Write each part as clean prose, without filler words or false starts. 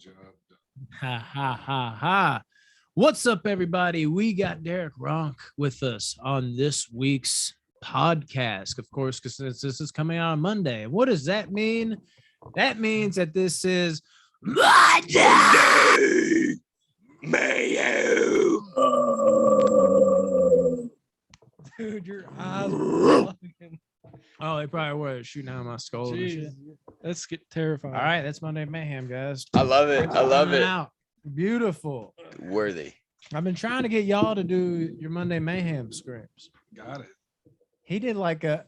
Job done. Ha ha ha ha. What's up, everybody? We got Deryk Ronk with us on this week's podcast, of course, because this is coming out on Monday. What does that mean? That means that this is Monday Mayhem. Dude, your eyes were fucking. Oh, they probably were shooting out of my skull. And shit. Jeez, that's terrifying. All right, that's Monday Mayhem, guys. I love it. I love Coming it. out. Beautiful. Worthy. I've been trying to get y'all to do your Monday Mayhem screams. Got it. He did like a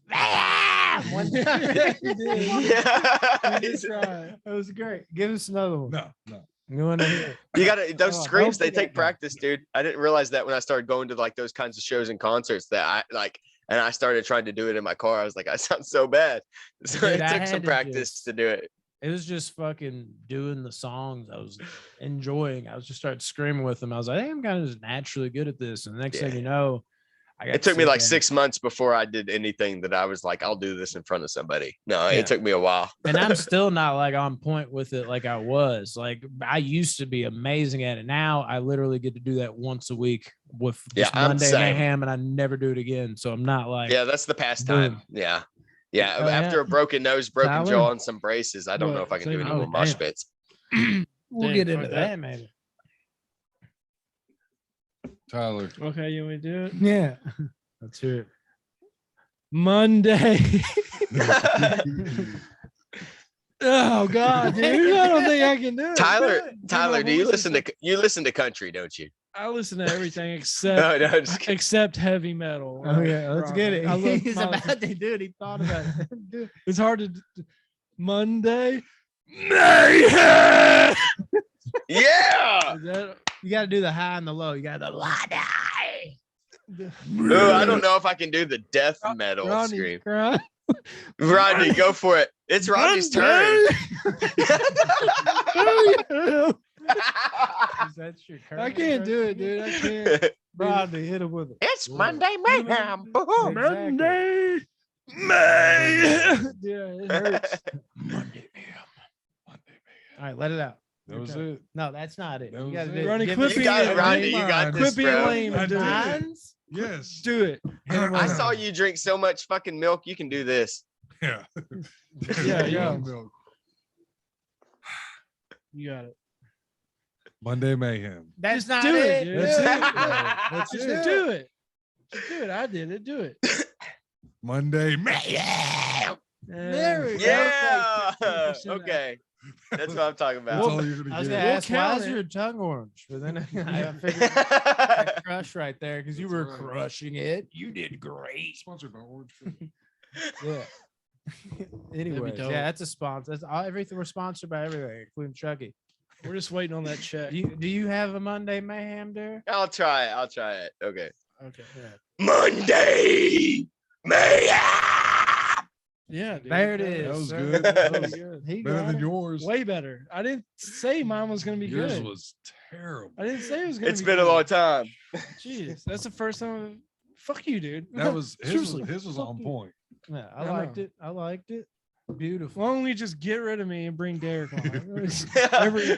one He time. did. He did try. That was great. Give us another one. No. You want to hear? You gotta those Oh, screams, don't they do that take now. practice, dude. I didn't realize that when I started going to like those kinds of shows and concerts that I like, and I started trying to do it in my car. I was like, I sound so bad. So Dude, it I took had some to practice just- to do it. It was just fucking doing the songs I was enjoying. I was just started screaming with them. I was like, hey, I'm kind of just naturally good at this. And the next thing Yeah. you know, I got It took me sick like at it. 6 months before I did anything that I was like, I'll do this in front of somebody. No, Yeah. it took me a while. And I'm still not like on point with it like I was. Like I used to be amazing at it. Now I literally get to do that once a week with Yeah, just I'm Monday same. Mayhem, and I never do it again. So I'm not like Yeah, that's the pastime. Boom. Yeah. Yeah. Oh, After yeah. a broken nose, broken Tyler? jaw, and some braces, I don't know What? if I can Say do no. any more Oh, mosh damn. pits. we'll Damn, get fuck into that. that maybe. Tyler. Okay, you want me to do it? Yeah. Let's hear it. Monday. Oh God, dude! I don't think I can do it. Tyler, do you listen to country, don't you? I listen to everything No, except no, just kidding. except heavy metal. Oh yeah, let's rock. get it. I love He's my- about to do it. He thought about it. Dude. It's hard to Monday. Mayhem. Yeah. Is that, You got to do the high and the low. You got the high. Oh, I don't know if I can do the death metal Rodney's scream. crying. Rodney, go for it. It's Rodney's turn. That's your I can't do it, dude. I can't. Rodney, hit him with it. It's Monday Mayhem. Boom. Monday. Mayhem. Yeah, it hurts. Monday Mayhem. All right, let it out. That was Okay. it. No, that's not it. That You was gotta it. do- Ronnie, give quit it- You being got it, a Rodney. lame. You got Quit this, being bro. lame I and do did. it. Lines? Yes. Do it. I saw you drink so much fucking milk, you can do this. Yeah. Yeah, yeah. Milk. You got it. Monday Mayhem. That's Just not do it, it. dude. That's it. That's Just it. do it. Just do it. I did it. Do it. Monday Mayhem. There we go. Yeah. 50% Okay. That's what I'm talking That's about. all you're I was gonna gonna get. ask, We'll why count is it. your tongue orange? But then I figured I crush right there because you were That's right. crushing it. You did great. Sponsored by Orange Fruit. Yeah. Anyways, dope. yeah, that's a sponsor. That's all, everything. We're sponsored by everything, including Chucky. We're just waiting on that check. Do you have a Monday Mayhem there? I'll try it. Okay. Okay. Monday Mayhem. Yeah. Dude, There it that is. That was sir. good. That That was was good. He Better got than it. yours. Way better. I didn't say mine was gonna be Yours good. was terrible. I didn't say it was gonna It's be been a good. long time. Jeez, that's the first time. Fuck you, dude. That was Seriously, his was fuck on you. point. Yeah, I I liked know. it. I liked it. Beautiful. Why don't we just get rid of me and bring Deryk on? Every-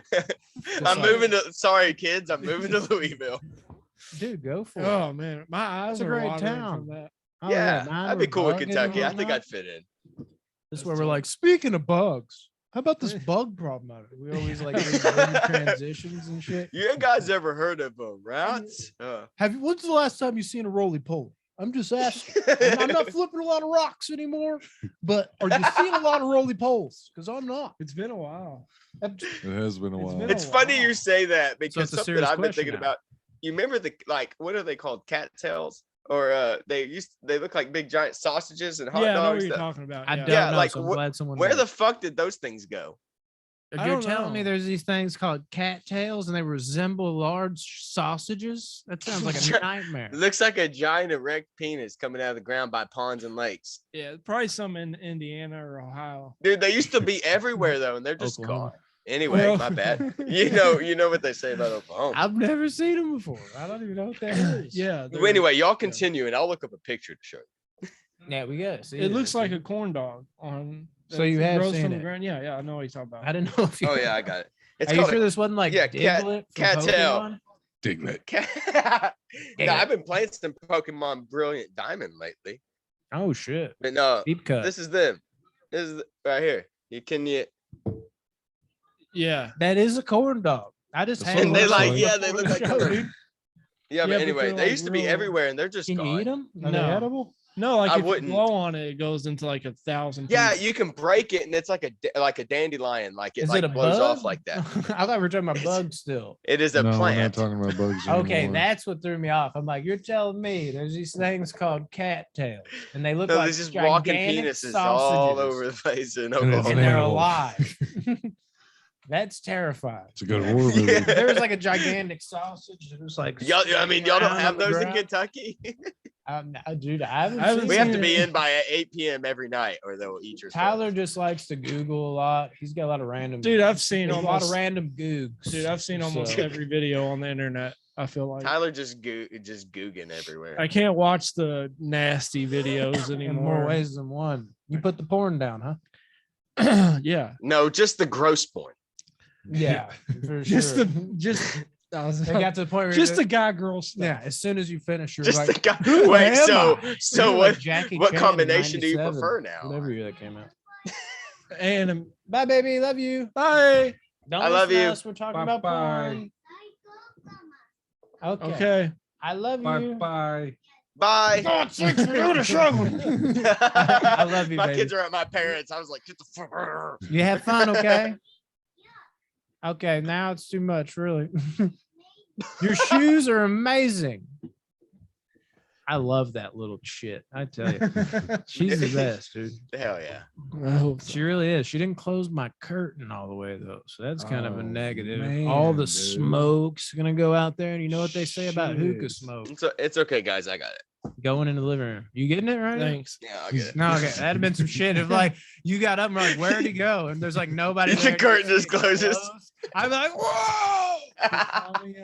I'm moving to sorry kids, I'm moving to Louisville. Dude, go for it. Oh man, my eyes It's a are great watering town. from that. Oh, Yeah, mine I'd be were cool with bugging and Kentucky. I think whatnot. I'd fit in. This is where we're like, speaking of bugs, how about this bug problem out of it? We always like do transitions and shit. You guys ever heard of rats? When's the last time you seen a roly poly? I'm just asking. I'm not flipping a lot of rocks anymore, but are you seeing a lot of roly poles? Because I'm not. It's been a while. I'm just- It has been a It's while. been It's funny you say that because it's a something serious I've been question thinking now. about. You remember the what are they called? Cattails? Or they look like big giant sausages and hot Yeah, I know what dogs. you're that- talking about. I yeah. don't Yeah, know. like, So I'm wh- glad someone. where knows. the fuck did those things go? I You're don't telling me know. there's these things called cattails and they resemble large sausages? That sounds like a nightmare. It looks like a giant erect penis coming out of the ground by ponds and lakes. Yeah, probably some in Indiana or Ohio. Dude, they used to be everywhere though, and they're just Oklahoma. gone. Anyway, Well- my bad. You know what they say about Oklahoma. I've never seen them before. I don't even know what that is. Yeah. Well, anyway, y'all continue, and I'll look up a picture to show you. Yeah, we got it. it looks like a corn dog on. So you have grows seen from the it? ground. Yeah, I know what you're talking about. I didn't know if you. Oh yeah, I got it. It's Are you called sure this wasn't like yeah, Diglett from Cattail. Pokemon? Diglett. No, I've been playing some Pokemon Brilliant Diamond lately. Oh shit. But no, Deep cut. this is them. This is right here. You Yeah. That is a corn dog. I just That's had what one it of looks those like. Yeah, they before look the like show, corn. dude. Yeah, Yeah, but but anyway, they're they like used to be real- everywhere and they're just Can you gone. eat them? Are No. they edible? No, like I if you wouldn't. blow on it, it goes into like 1,000. Yeah, pieces. you can break it and it's like a dandelion, like it Is like it a blows bug? off like that. I thought we were talking about It's- bugs still. It is a No, we're not plant. talking about bugs Okay, anymore. that's what threw me off. I'm like, you're telling me there's these things called cattails, and they look No, like there's just walking gigantic penises all sausages, over the place in And it's and Oklahoma. they're nails. alive. That's terrifying. It's a good horror movie. Yeah. There was like a gigantic sausage. It was like, Y'all, I mean, y'all don't around have on the those in ground. Kentucky. Dude, I haven't seen We have to it. be in by 8 p.m. every night, or they'll eat your. Tyler just likes to Google a lot. He's got a lot of random. Dude, I've seen there's a lot of almost. random googs. Dude, I've seen almost So- every video on the internet. I feel like Tyler just googing everywhere. I can't watch the nasty videos in more anymore. ways than one. You put the porn down, huh? Yeah, No, just the gross porn. Yeah, for just sure. the They got to the point where just you're the guy girl stuff. yeah. As soon as you finish, you're Just like, the guy. "Who Wait, am so I?" so You're what? like Jackie what Chan in combination do you 97, prefer now? Whatever year that came out. And Bye, baby. Love you. bye. Don't I love listen to you. us. We're talking about porn. Okay. Okay. I love Bye you. bye. Bye. God, thanks for doing the show. I love you, My baby. kids are at my parents. I was like, get the fuck. You have fun, okay? Okay, now it's too much, really. Your shoes are amazing. I love that little shit. I tell you, she's the best, dude. Hell yeah. I hope She really is. She didn't close my curtain all the way though, so that's kind of a Oh, negative. All man, the dude. smoke's gonna go out there, and you know what they say about hookah Shit. smoke It's okay, guys. I got it. going in the living room. You getting it right? Thanks. Yeah, I'll get it. No, okay, that'd have been some shit if like you got up and like, where'd he go? And there's like nobody. The there, curtain it's just closes. closed. I'm like, whoa,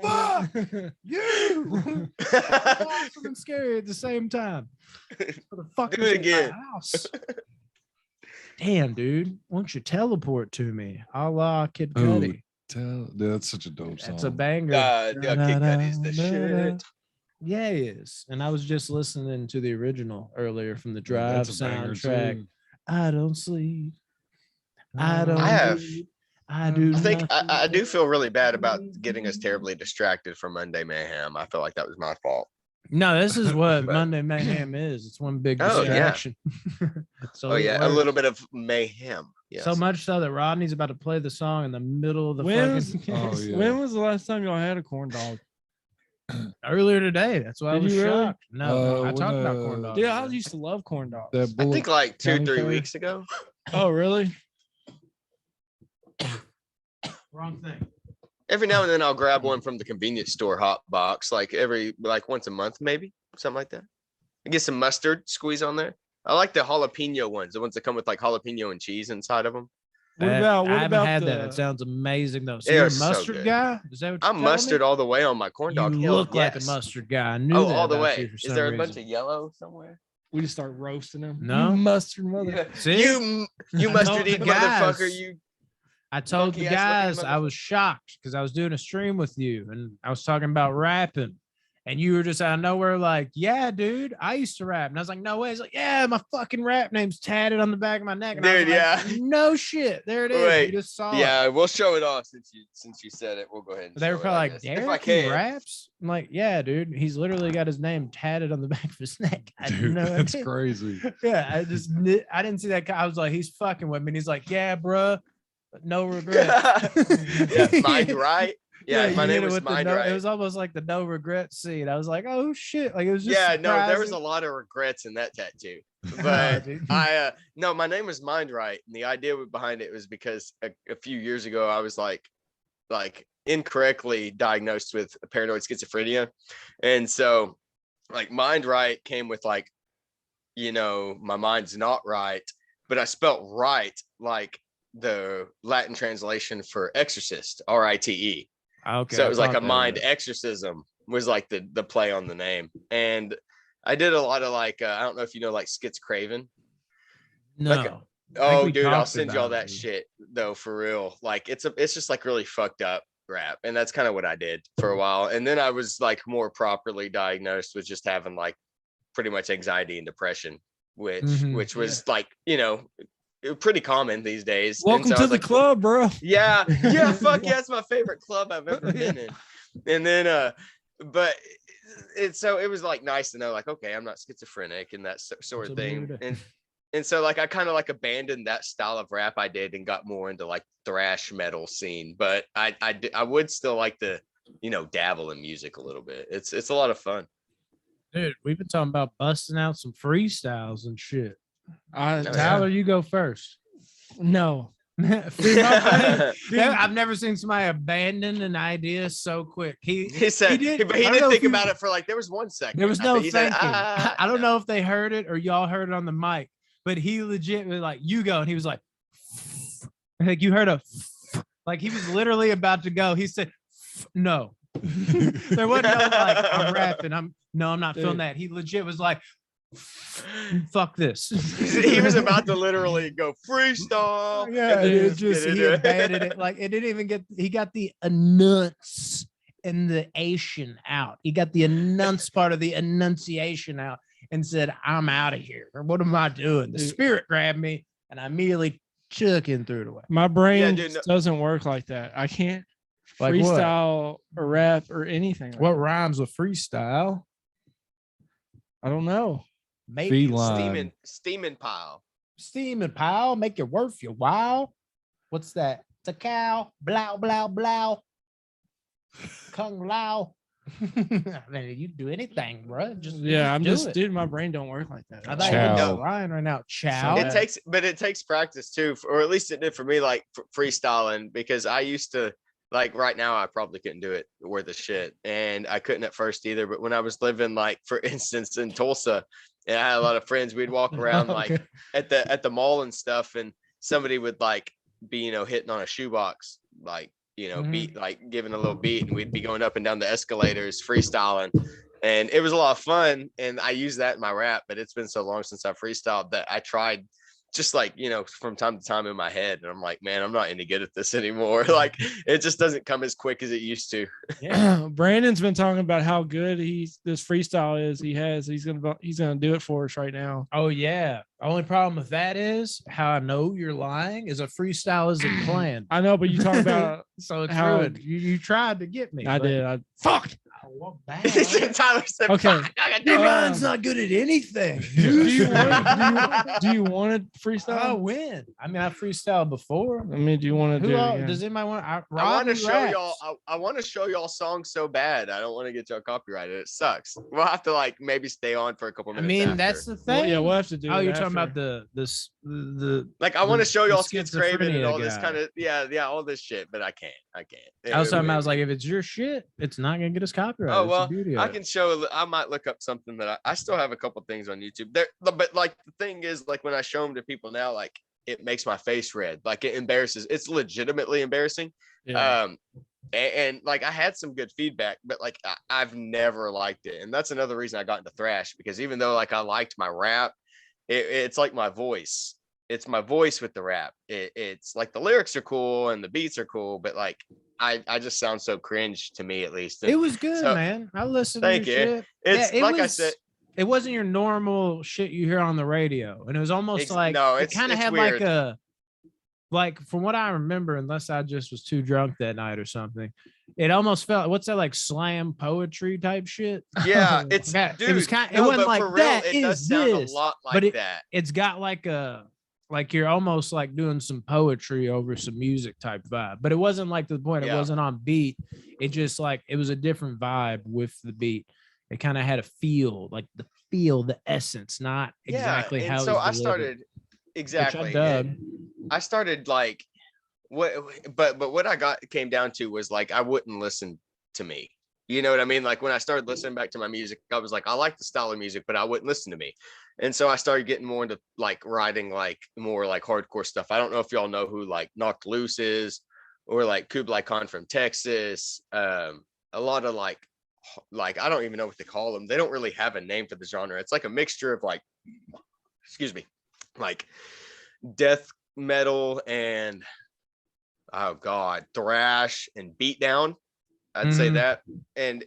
fuck you. Awesome and scary at the same time. What the fuck Do is it in my again. house? Damn, dude. Why don't you teleport to me? A la Kid Oh, Cudi. dude, that's such a dope song. That's a banger. Yeah, Kid Cudi's the shit. Yeah, he is. And I was just listening to the original earlier from the Yeah, Drive that's a banger, soundtrack. too. I don't sleep. I don't. I have- eat, I do. I think I nothing. do feel really bad about getting us terribly distracted from Monday Mayhem. I feel like that was my fault. No, this is what But- Monday Mayhem is. It's one big Oh, yeah. distraction. So Oh it yeah, a works. little bit of mayhem. Yes. So much so that Rodney's about to play the song in the middle of the When, fucking Oh, yeah. when was the last time y'all had a corn dog? earlier today. That's why I Did was you really? shocked. No, I when, talked about corn dogs. Dude, I today. used to love corn dogs. That I bullet, think like 2-3 County Fair? weeks ago. Oh, really? Wrong thing. Every now and then I'll grab one from the convenience store hot box, like once a month, maybe something like that. I get some mustard squeeze on there. I like the jalapeno ones, the ones that come with like jalapeno and cheese inside of them. What about I what haven't about had the? that. It sounds amazing though. So They you're are a so mustard good. guy? Is that what you're I'm telling mustard me? all the way on my corn dog. You Hell, look like a yes. mustard guy. I knew Oh, that all the about way. you for Is some there a reason. bunch of yellow somewhere? We just start roasting them. No. You mustard mother. Yeah. See? You I mustard told eating the guys. motherfucker. You I told the monkey ass looking guys I was shocked because I was doing a stream with you and I was talking about rapping. And you were just out of nowhere like, yeah, dude, I used to rap. And I was like, no way. He's like, yeah, my fucking rap name's tatted on the back of my neck. And I was Dude, like, yeah. no shit. There it is. Wait, You just saw it. yeah, we'll show it off since you said it. We'll go ahead. And They were show it, I probably like, guess. If I Deryk, he can. raps? I'm like, yeah, dude. He's literally got his name tatted on the back of his neck. I didn't dude, know that's that. crazy. Yeah, I didn't see that. I was like, he's fucking with me. And he's like, yeah, bruh, but no regret. Yeah, mind right. Yeah, my you name hit it was with the Mind no, Right. It was almost like the no regret scene. I was like, oh shit. Like it was just Yeah, no, there was a surprising. lot of regrets in that tattoo. Oh, But dude. no, my name was Mind Right, and the idea behind it was because a few years ago I was like incorrectly diagnosed with paranoid schizophrenia, and so like Mind Right came with like, my mind's not right, but I spelt right like the Latin translation for exorcist, RITE. Okay, So I it was like thought a that mind was- exorcism was like the play on the name. And I did a lot of like, I don't know if you know, like Skits Craven. No, like Oh, we dude, I'll talked send you all about it, that dude. shit though, for real. Like it's just like really fucked up rap, and that's kind of what I did for a while. And then I was like more properly diagnosed with just having like pretty much anxiety and depression, which Mhm. was like pretty common these days. And Welcome so I to was the like, club, bro. yeah, fuck yeah, it's my favorite club I've ever been in. And then but it was like nice to know like, okay, I'm not schizophrenic and that sort What's of up, thing. dude? And so like I kind of like abandoned that style of rap I did and got more into like thrash metal scene. But I would still like to dabble in music a little bit. It's a lot of fun. Dude, we've been talking about busting out some freestyles and shit. yeah. Tyler, you go first. No. Free my brain. Dude, I've never seen somebody abandon an idea so quick. He said, but he I don't didn't know think if about it for like there was 1 second. There was I no bet he said, thinking. I don't no. know if they heard it or y'all heard it on the mic, but he legit was like, "You go," and he was like, "Like you heard a," like he was literally about to go. He said, "No." There wasn't no like I'm rapping. I'm not feeling Dude. that. He legit was like, "Fuck this." He was about to literally go freestyle. Yeah, and then it just just get he into abandoned it. Like it didn't even get. He got the enunciation and the Asian out. He got the enunce part of the enunciation out and said, "I'm out of here." Or what am I doing? The Dude. spirit grabbed me and I immediately took and threw it away. My brain dude, no- doesn't work like that. I can't Like what? freestyle or rap or anything. Like What that. rhymes with freestyle? I don't know. Maybe Feline. steaming pile. steam and pile, make it worth your while. What's that? It's a cow. Blow, blow, blow. Kung Lao. I mean, you do anything, bro. Just Yeah, I'm do just, it. dude, my brain don't work like that. I thought Chow. you were Ryan right now. Chow. Yeah. It takes practice too, or at least it did for me, like freestyling, because I used to like right now I probably couldn't do it worth a shit, and I couldn't at first either. But when I was living, like for instance, in Tulsa, and I had a lot of friends, we'd walk around like Okay. at the mall and stuff, and somebody would like be hitting on a shoebox, like beat, like giving a little beat, and we'd be going up and down the escalators freestyling. And it was a lot of fun, and I use that in my rap, but it's been so long since I freestyled that I tried just like, from time to time in my head. And I'm like, man, I'm not any good at this anymore. Like it just doesn't come as quick as it used to. Yeah. Brandon's been talking about how good this freestyle is. He's gonna do it for us right now. Oh yeah. Only problem with that is how I know you're lying is a freestyle isn't planned. I know, but you talk about So it's how- ruined. You tried to get me. I but did. Fuck. I want bad. Tyler said, Okay. "Fuck, I got Your that right." mind's not good at anything. Do you want to I freestyle? win. I mean, I freestyled before. I mean, do you want to Who do else? it? Does anybody want? I want Rob to show raps. y'all. I want to show y'all songs so bad. I don't want to get y'all copyrighted. It sucks. We'll have to like maybe stay on for a couple I minutes. mean, after. that's the Well, thing. yeah, we'll have to do Oh, it you're talking after. about the like I want to the- show the y'all Skids Craven and all this schizophrenia kind guy. of all this shit, but I can't. I was talking about. I was like, if it's your shit, it's not gonna get us copyrighted. Oh It's the well, beauty of I it. can show. I might look up something that I still have a couple things on YouTube there, but like the thing is, like when I show them to people now, like it makes my face red. Like it embarrasses. It's legitimately embarrassing. Yeah. And like I had some good feedback, but like I've never liked it, and that's another reason I got into thrash, because even though like I liked my rap, it's like my voice. It's my voice with the rap. It's like the lyrics are cool and the beats are cool, but like I just sound so cringe to me, at least. It was good, So, man. I listened thank to your you. shit. It's it like I was- said. It wasn't your normal shit you hear on the radio, and it was almost like no, it it's kind of it's had weird. like from what I remember, unless I just was too drunk that night or something. It almost felt what's that like slam poetry type shit. Yeah, it's Okay, dude, it was kind. It no, wasn't but like for real, that. it does Is sound this? a lot like but that. It's got like you're almost like doing some poetry over some music type vibe, but it wasn't like to the point. It Yeah. wasn't on beat. It just like it was a different vibe with the beat. It kind of had a feel, like the essence, not exactly yeah, how. and it so was I delivered, started which exactly. I dug. and I started like what, but what I came down to was like I wouldn't listen to me. You know what I mean? Like when I started listening back to my music, I was like, I like the style of music, but I wouldn't listen to me. And so I started getting more into like writing like more like hardcore stuff. I don't know if y'all know who like Knocked Loose is, or like Kublai Khan from Texas. A lot of like I don't even know what they call them. They don't really have a name for the genre. It's like a mixture of like, excuse me, like death metal and oh god, thrash and beatdown. I'd say that, and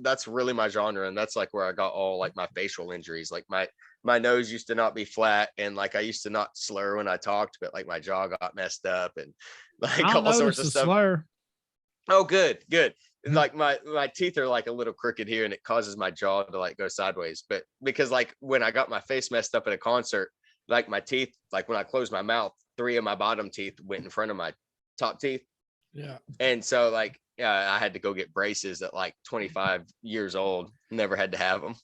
that's really my genre, and that's like where I got all like my facial injuries. Like my nose used to not be flat, and like I used to not slur when I talked, but like my jaw got messed up, and like all sorts of stuff. Slur. Oh, good. And like my teeth are like a little crooked here, and it causes my jaw to like go sideways. But because like when I got my face messed up at a concert, like my teeth, like when I closed my mouth, 3 of my bottom teeth went in front of my top teeth. Yeah. And so like I had to go get braces at like 25 years old. Never had to have them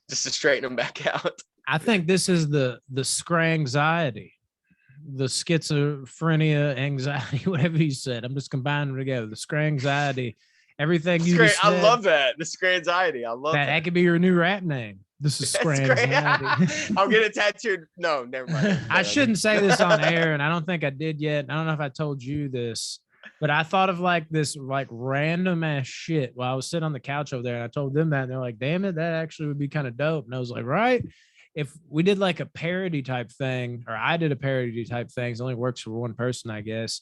just to straighten them back out. I think this is the scranxiety, the schizophrenia, anxiety, whatever you said. I'm just combining them together. The scranxiety, everything you just said. I love that. The scranxiety. I love that. That could be your new rap name. This is scranxiety. I'll get it tattooed. No, never mind. I shouldn't say this on air, and I don't think I did yet. I don't know if I told you this. But I thought of like this like random ass shit while I was sitting on the couch over there, and I told them that, and they're like, damn it, that actually would be kind of dope. And I was like, right, if we did like a parody type thing, or I did a parody type thing, it only works for one person, I guess.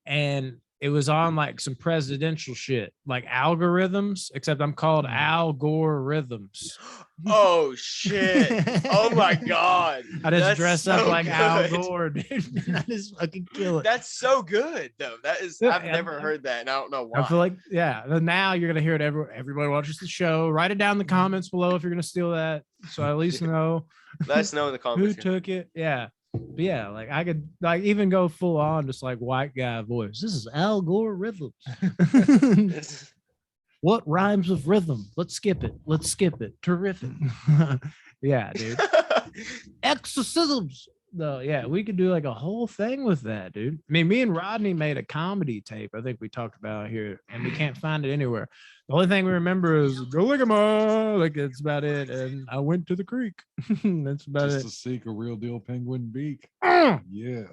And it was on like some presidential shit, like algorithms, except I'm called Al Gore Rhythms. Oh shit. Oh my god. I just That's dress so up like good. Al Gore, dude. I just fucking kill it. That's so good though. That is, Yeah, I've never heard that, and I don't know why. I feel like, yeah, now you're gonna hear it. Everybody watches the show. Write it down in the comments below if you're gonna steal that, so I at least know Let us know in the who comments. took it. Yeah. But yeah, like I could like even go full on just like white guy voice. This is Al Gore rhythms. What rhymes with rhythm? Let's skip it. Terrific. Yeah, dude. Exorcisms. No, yeah, we could do like a whole thing with that, dude. I mean, me and Rodney made a comedy tape. I think we talked about here, and we can't find it anywhere. The only thing we remember is go look at my, like that's about it. And I went to the creek. That's about Just it. to seek a real deal penguin beak. I Yeah.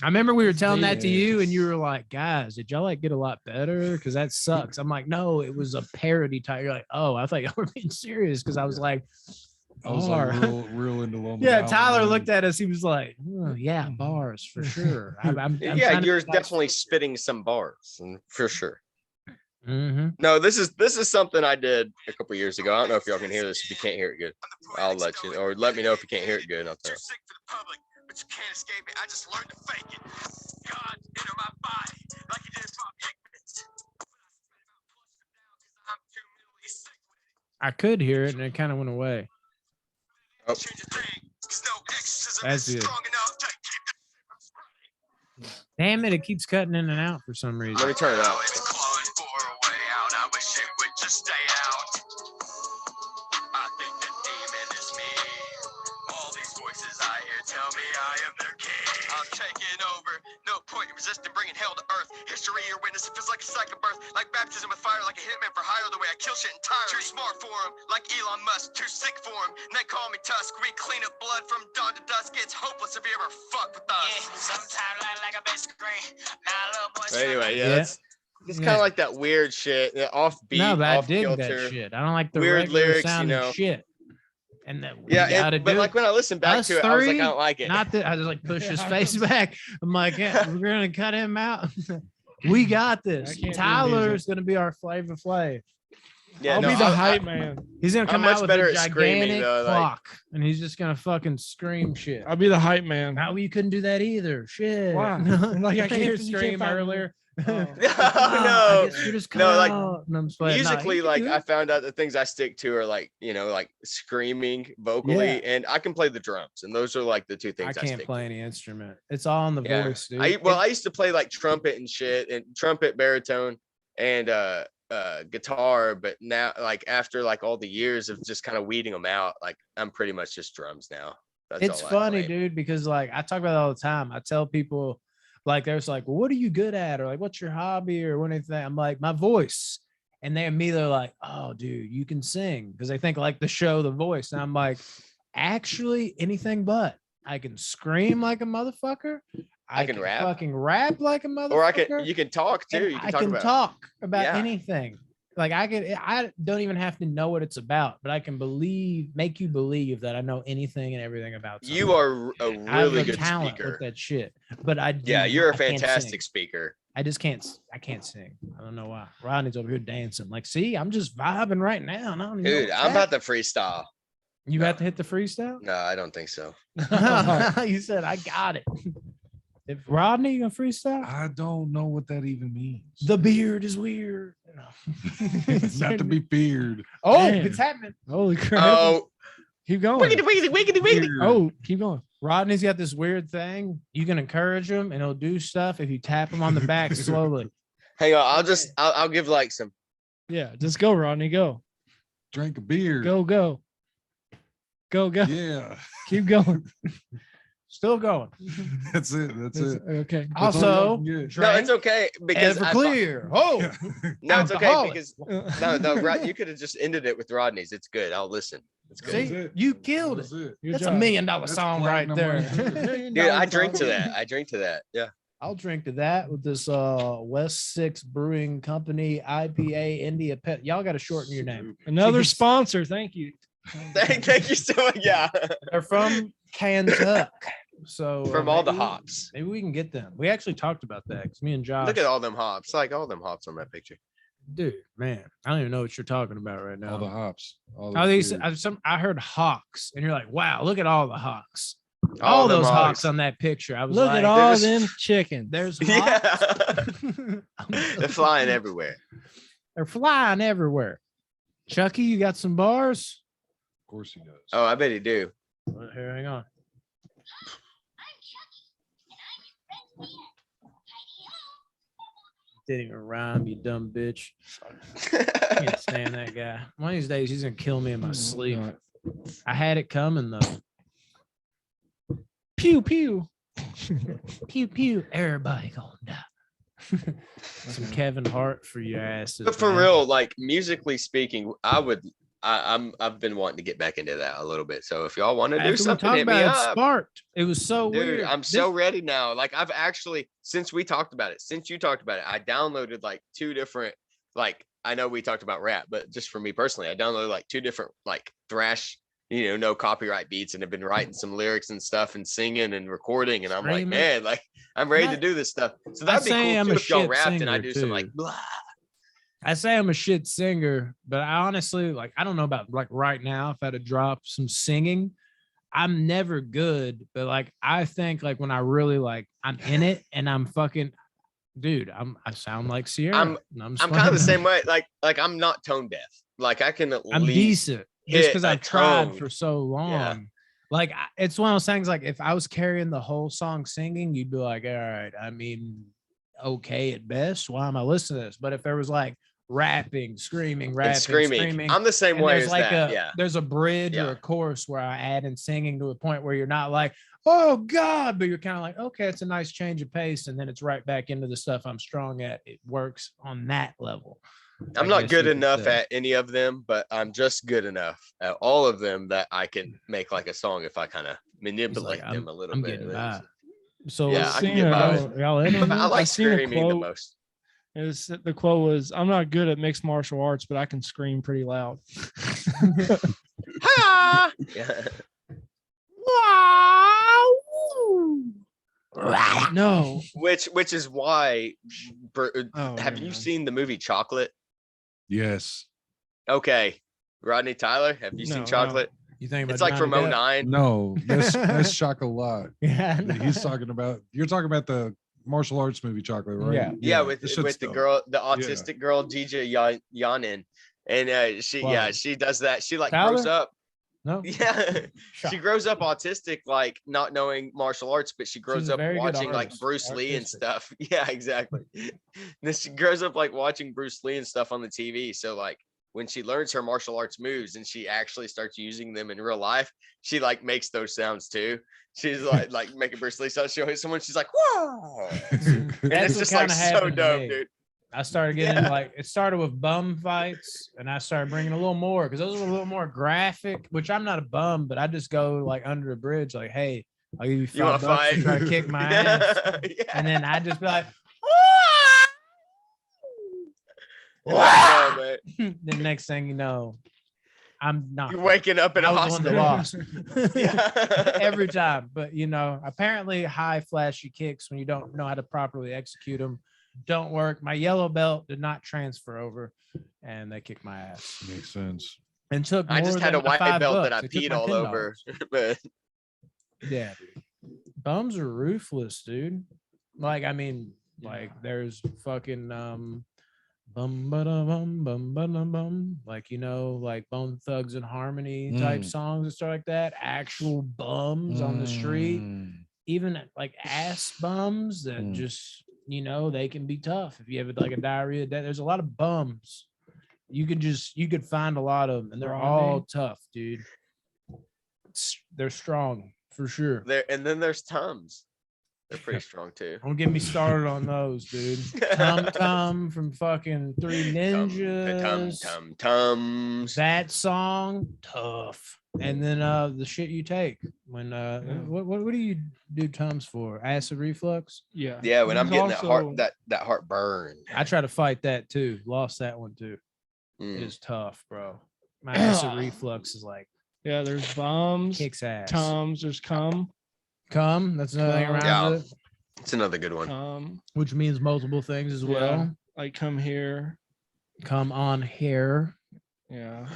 remember we were telling that to you, and Yes. you were like, guys, did y'all like get a lot better? Because that sucks. I'm like, no, it was a parody type. You're like, oh, I thought y'all were being serious because I was like, I was bar. like real into London. Yeah, Tyler looked at us. He was like, oh, yeah, bars for sure. I'm Yeah, trying to you're be like- definitely spitting some bars, and for sure. Mhm. No, this is something I did a couple years ago. I don't know if y'all can hear this. If you can't hear it good, I'll let you, or let me know if you can't hear it good. And I'll tell you. Too sick for the public, but you can't escape it. I just learned to fake it. God enter my body like he did Bob Hickman's. I'm too mentally sick with it. I could hear it, and it kind of went away. Oh. Change a thing, 'cause no exorcism That's is good. strong enough to keep the shit from spreading. Damn it, it keeps cutting in and out for some reason. Let me turn it up. Always clawing for a way out. I wish it would just stay out. I think the demon is me. All these voices I hear tell me I am their king. I'm taking over. No point in resisting, bringing hell to earth. History or witness, it feels like a cycle birth. Like baptism with fire, like a hitman for hire. The way I kill shit entirely. Too smart for him, like Elon Musk. Too sick for him. And they call me Tusk. We clean up blood from dawn to dusk. It's hopeless if you ever fuck with us. Yeah, sometimes like a best screen. Now little boys. Anyway, yeah, Yeah. that's it's Yeah. kind of like that weird shit, offbeat, No, but I off dig kilter. that shit. I don't like the Weird regular lyrics, you sounding know. shit. And that we Yeah, gotta but do like when I listen back us to it, I was like, three, I don't like it. not that I just like push his face back. I'm like, yeah, we're gonna cut him out. We got this. I can't do Tyler's gonna be our Flavor Flav. Yeah, I'll no, be the I- hype man. He's gonna I'm come much out with better a at screaming, gigantic though, like- clock, and he's just gonna fucking scream shit. I'll be the hype man. How you couldn't do that either? Shit. Why? Like I can't- hear you can't scream find- earlier. Oh. I no, guess you're just No, like, out. And I'm just like, nah, musically, you can like do I it. found out the things I stick to are like, you know, like screaming vocally, Yeah. and I can play the drums, and those are like the two things I I can't stick play to. any instrument. It's all on the Yeah. voice, dude. I used to play like trumpet and shit, and trumpet, baritone, and guitar, but now like after like all the years of just kind of weeding them out, like I'm pretty much just drums now. That's It's all I funny, claim. dude, because like I talk about it all the time. I tell people like there's like, well, what are you good at? Or like, what's your hobby or anything? I'm like, my voice. And they immediately are like, oh, dude, you can sing. Because they think like the show, The Voice. And I'm like, actually, anything but. I can scream like a motherfucker. I can rap. Fucking rap like a motherfucker. Or you can talk too. and You can I talk can about talk about Yeah. anything. Like I don't even have to know what it's about, but I can make you believe that I know anything and everything about something. You are a I have really a good talent speaker. with that shit, but Yeah, you're a I can't fantastic sing. speaker. I just can't. I can't sing. I don't know why. Rodney's over here dancing. Like, see, I'm just vibing right now. And I don't even know Dude, what's I'm about happening. to freestyle. You about to hit the freestyle? No, I don't think so. You said I got it. If Rodney, you gonna freestyle? I don't know what that even means. The beard is weird. No. It's not to be feared. Oh, Damn. it's happening. Holy crap. Oh, Keep going. Weird. Oh, keep going. Rodney's got this weird thing. You can encourage him and he'll do stuff if you tap him on the back slowly. hang on. I'll give like some. Yeah, just go, Rodney. Go. Drink a beer. Go, go. Go, go. Yeah. Keep going. Still going. That's it. That's it. Okay. That's all y'all Also, can get. No, it's okay because Everclear. Oh, no, it's okay alcoholic. because no, Rod, you could have just ended it with Rodney's. It's good. I'll listen. It's good. That was See, it. you killed That it. was it. Good That's job. $1 million That's song right platinum there. right there. Dude, I drink to that. I drink to that. Yeah. I'll drink to that with this West Six Brewing Company IPA India Pet. Y'all got to shorten your name. Another Jeez. sponsor. Thank you. Thank you so much. Yeah. They're from Kentucky. So From all the maybe- hops. Maybe we can get them. We actually talked about that because me and Josh. Look at all them hops. Like all them hops on that picture. Dude, man, I don't even know what you're talking about right now. All the hops. All Oh, the they beers. said, I heard hawks, and you're like, wow, look at all the hawks. All them those hawks on that picture. I was Look like, at all just- them chickens. there's Yeah. hawks. They're flying everywhere. They're flying everywhere. Chucky, you got some bars? Of course he does. Oh, I bet he do. Well, here, hang on. Didn't even rhyme, you dumb bitch. I can't stand that guy. One of these days, he's gonna kill me in my sleep. I had it coming though. Pew pew. Pew pew. Everybody gonna die. Some Kevin Hart for your asses. But for man. real, like musically speaking, I've been wanting to get back into that a little bit. So if y'all want to do After we something, talked hit me about it, up. sparked. It was so Dude, weird. I'm so ready now. Like I've actually, since you talked about it, I downloaded like 2 different, like, I know we talked about rap, but just for me personally, I downloaded like 2 different like thrash, no copyright beats, and have been writing some lyrics and stuff and singing and recording. And I'm like, Screaming. man, like I'm ready I- to do this stuff. So I that'd be say cool I'm too a if y'all shit rapped and I singer, do some like too. blah. I say I'm a shit singer, but I honestly, like, I don't know about like right now if I had to drop some singing. I'm never good, but like I think like when I really like I'm in it and I'm fucking dude, I sound like Sierra. I'm kind of the same way. Like I'm not tone deaf. Like I can at I'm least decent just hit because a I've tried tone. for so long. Yeah. Like it's one of those things. Like if I was carrying the whole song singing, you'd be like, all right. I mean, okay at best. Why am I listening to this? But if there was like rapping, screaming, and screaming. I'm the same and way there's as like that. a Yeah. there's a bridge or Yeah. a chorus where I add in singing to a point where you're not like, oh God, but you're kind of like, okay, it's a nice change of pace, and then it's right back into the stuff I'm strong at. It works on that level. I I'm not guess good you could enough say. at any of them, but I'm just good enough at all of them that I can make like a song if I kind of manipulate them a little I'm bit. getting by. So Yeah, I can Seen get it, by y'all- with y'all in on But I this? like seen a screaming the quote. most. The quote was, "I'm not good at mixed martial arts, but I can scream pretty loud." Ha! Yeah. No. Which is why Oh, have never you mind. seen the movie Chocolate? Yes. Okay. Rodney Tyler, have you No, seen no. Chocolate? You think about It's like from Johnny Depp? 09. No, that's chocolate. Yeah, He's talking about. You're talking about the martial arts movie Chocolate, right? Yeah. Yeah, with that shit's the dope. girl, the autistic girl, Gija Yanin. And Wow. she does that. She like Tyler? grows up. No. Yeah. Shock. She grows up autistic, like not knowing martial arts, but she grows a up very good watching like artist, Bruce Lee and artistic. stuff. Yeah, exactly. Then she grows up like watching Bruce Lee and stuff on the TV. So like when she learns her martial arts moves and she actually starts using them in real life, she like makes those sounds too. She's like making Bruce Lee sounds. She'll hit someone, she's like, whoa. And That's it's what just like kinda so happened to dope, me. dude. I started getting Yeah. like it started with bum fights, and I started bringing a little more because those were a little more graphic. Which I'm not a bum, but I just go like under a bridge, like, "Hey, I'll give you You want $5 to to fight? try to kick my ass," Yeah. and then I just be like, No, man. The next thing you know, I'm not. You're waking up in a I was the one hospital. that lost Yeah. every time. But apparently high flashy kicks when you don't know how to properly execute them don't work. My yellow belt did not transfer over, and they kicked my ass. Makes sense. And took I just more had a than white $5. belt that I They took peed my all $10. over. But Yeah, dude. Bums are ruthless, dude. Like, I mean, like there's fucking bum ba bum bum bum bum, like like Bone Thugs and Harmony type songs and stuff like that. Actual bums on the street, even like ass bums that just they can be tough if you have like a diarrhea. There's a lot of bums. You could find a lot of them, and they're all tough, dude. They're strong for sure. and then there's Tums. They're pretty strong too. Don't get me started on those, dude. Tum from fucking Three Ninjas. Tums. That song, tough. And then the shit you take when what do you do Tums for? Acid reflux? Yeah. Yeah, when I'm There's getting also- that heartburn. I try to fight that too. Lost that one too. It Mm. is tough, bro. My acid reflux is like Yeah, there's bums, kicks ass. Tums, there's cum, That's another thing around Yeah. it, It's another good one. which means multiple things as Yeah. well. like come here. Come on here. Yeah.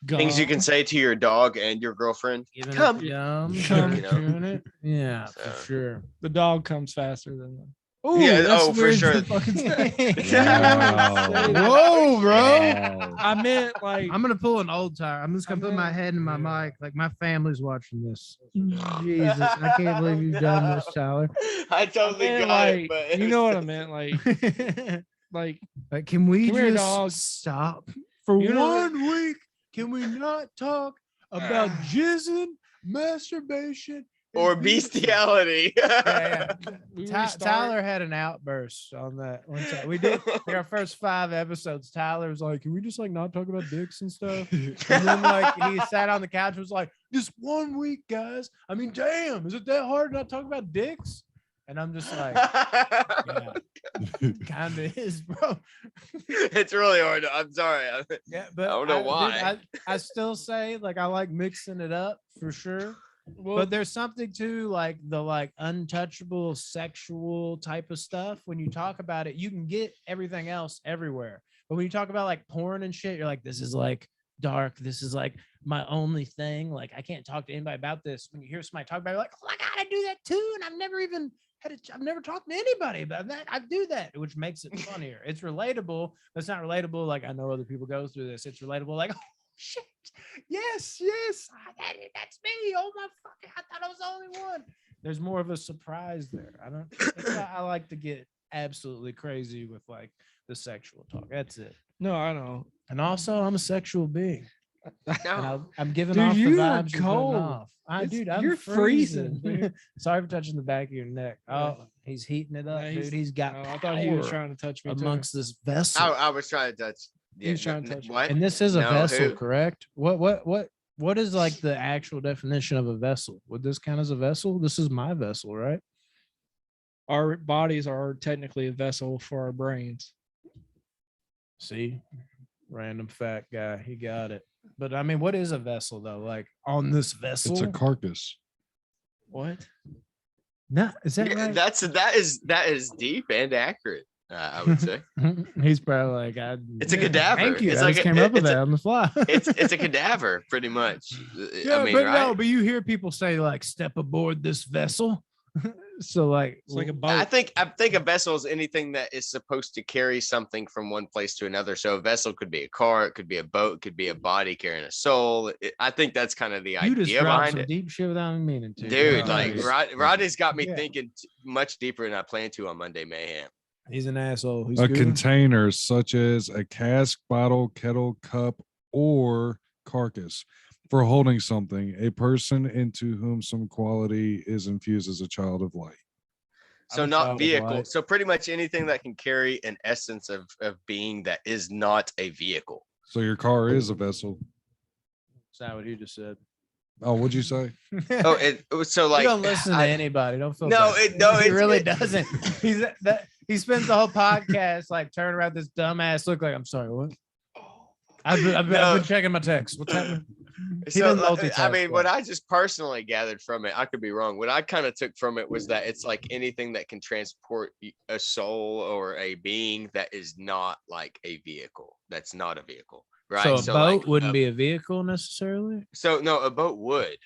Things you Gum. can say to your dog and your girlfriend. Giving Come. it yum, Come. doing it. Yeah, So. for sure. The dog comes faster than them. Ooh, Yeah, that's for weird sure. to fucking say. Wow. Whoa, bro. Wow. I meant like I'm gonna pull an old tire. I'm just gonna put my head in my mic. Like my family's watching this. Jesus, I can't believe you've done this, Tyler. I totally meant, got like it, but you know what I meant, like Like, can we Come here, just dog. stop for You know- 1 week? Can we not talk about jizzing, masturbation, and or being- bestiality. Yeah, we Tyler had an outburst on that one time. We did like our first 5 episodes. Tyler was like, "Can we just like not talk about dicks and stuff?" And then like he sat on the couch and was like, "Just 1 week, guys. I mean, damn, is it that hard to not talk about dicks?" And I'm just like, "Yeah, kind of is, bro." It's really hard. I'm sorry. Yeah, but I don't know dude, why. I still say like I like mixing it up for sure. Well, But there's something to like the like untouchable sexual type of stuff. When you talk about it, you can get everything else everywhere. But when you talk about like porn and shit, you're like, this is like dark. This is like my only thing. Like I can't talk to anybody about this. When you hear somebody talk about it, you're like, oh my God, I do that too. And I've never even I've never talked to anybody about that. I do that, which makes it funnier. It's relatable. But it's not relatable. Like I know other people go through this. It's relatable. Like, oh shit. Yes. That's me. Oh my fucking, I thought I was the only one. There's more of a surprise there. I like to get absolutely crazy with like the sexual talk. That's it. no, I know. And also I'm a sexual being. And No. I'm giving Dude, off the you are vibes you're putting cold. off. It's- I'm you're freezing, dude. Sorry for touching the back of your neck. Oh, he's heating it up, Yeah, dude. He's got Oh, I thought he was power trying to touch me amongst this vessel. I was trying to touch. He was trying to touch me. What? And this is a No, vessel, who? correct? What is like the actual definition of a vessel? Would this count as a vessel? This is my vessel, right? Our bodies are technically a vessel for our brains. See, random fact guy, he got it. But I mean, what is a vessel though? Like on this vessel? It's a carcass. What? No, is that Yeah, right? that is deep and accurate. I would say He's probably like, It's a cadaver. Thank you. It's I like just a- came up with it's a- that on the fly. it's a cadaver, pretty much. Yeah, I mean, but right? no, but you hear people say like step aboard this vessel. So like It's like a boat. I think a vessel is anything that is supposed to carry something from one place to another. So a vessel could be a car, it could be a boat, it could be a body carrying a soul. I think that's kind of the you just idea dropped behind some it. deep shit without even meaning to. Dude, Yeah. like He's- Rodney's got me Yeah. thinking much deeper than I planned to on Monday Mayhem. he's an asshole. He's A good. container such as a cask, bottle, kettle, cup, or carcass for holding something, a person into whom some quality is infused as a child of light. So I'm a not child of vehicle. light. So pretty much anything that can carry an essence of being that is not a vehicle. So your car is a vessel. That's not what he just said. Oh, what'd you say? Oh, it was so like you don't listen to I- anybody. Don't feel No, bad. it- no, he it's- really it- doesn't. He's that He spends the whole podcast like turning around this dumbass look like, I'm sorry, what? I've been checking my texts. What's happening? He So doesn't multitask I mean, well. what I just personally gathered from it, I could be wrong. What I kind of took from it was that it's like anything that can transport a soul or a being that is not like a vehicle. That's not a vehicle, right? So a boat like, wouldn't be a vehicle necessarily. So no, a boat would.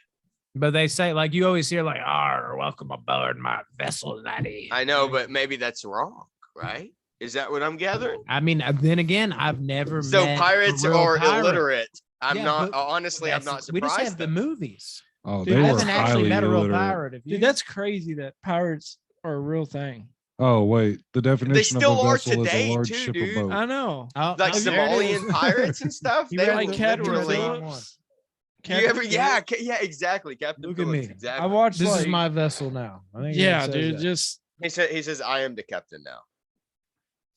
But they say, like, you always hear, like, "Ah, welcome aboard my vessel, laddie." I know, but maybe that's wrong, right? Is that what I'm gathering? I mean, then again, I've never So met pirates a real are pirate. illiterate. I'm Yeah, not but honestly. I'm That's- not We just surprised. have the that- movies. Oh, Dude, they I were haven't actually highly met a real illiterate. pirate. If you, Dude, that's crazy that pirates are a real thing. Oh wait, the definition of still a are vessel is today, a large too, ship dude. or boat. I know. oh, like oh, there it is. Somalian pirates and stuff. You They read Like were the- Captain you read the literally. wrong one. Phillips. You Captain ever? Yeah, Phillips. yeah, exactly. Captain Look at Phillips. me. Exactly. I watched This like, is my vessel now. I think it yeah, says dude. that. Just He says, I am the captain now.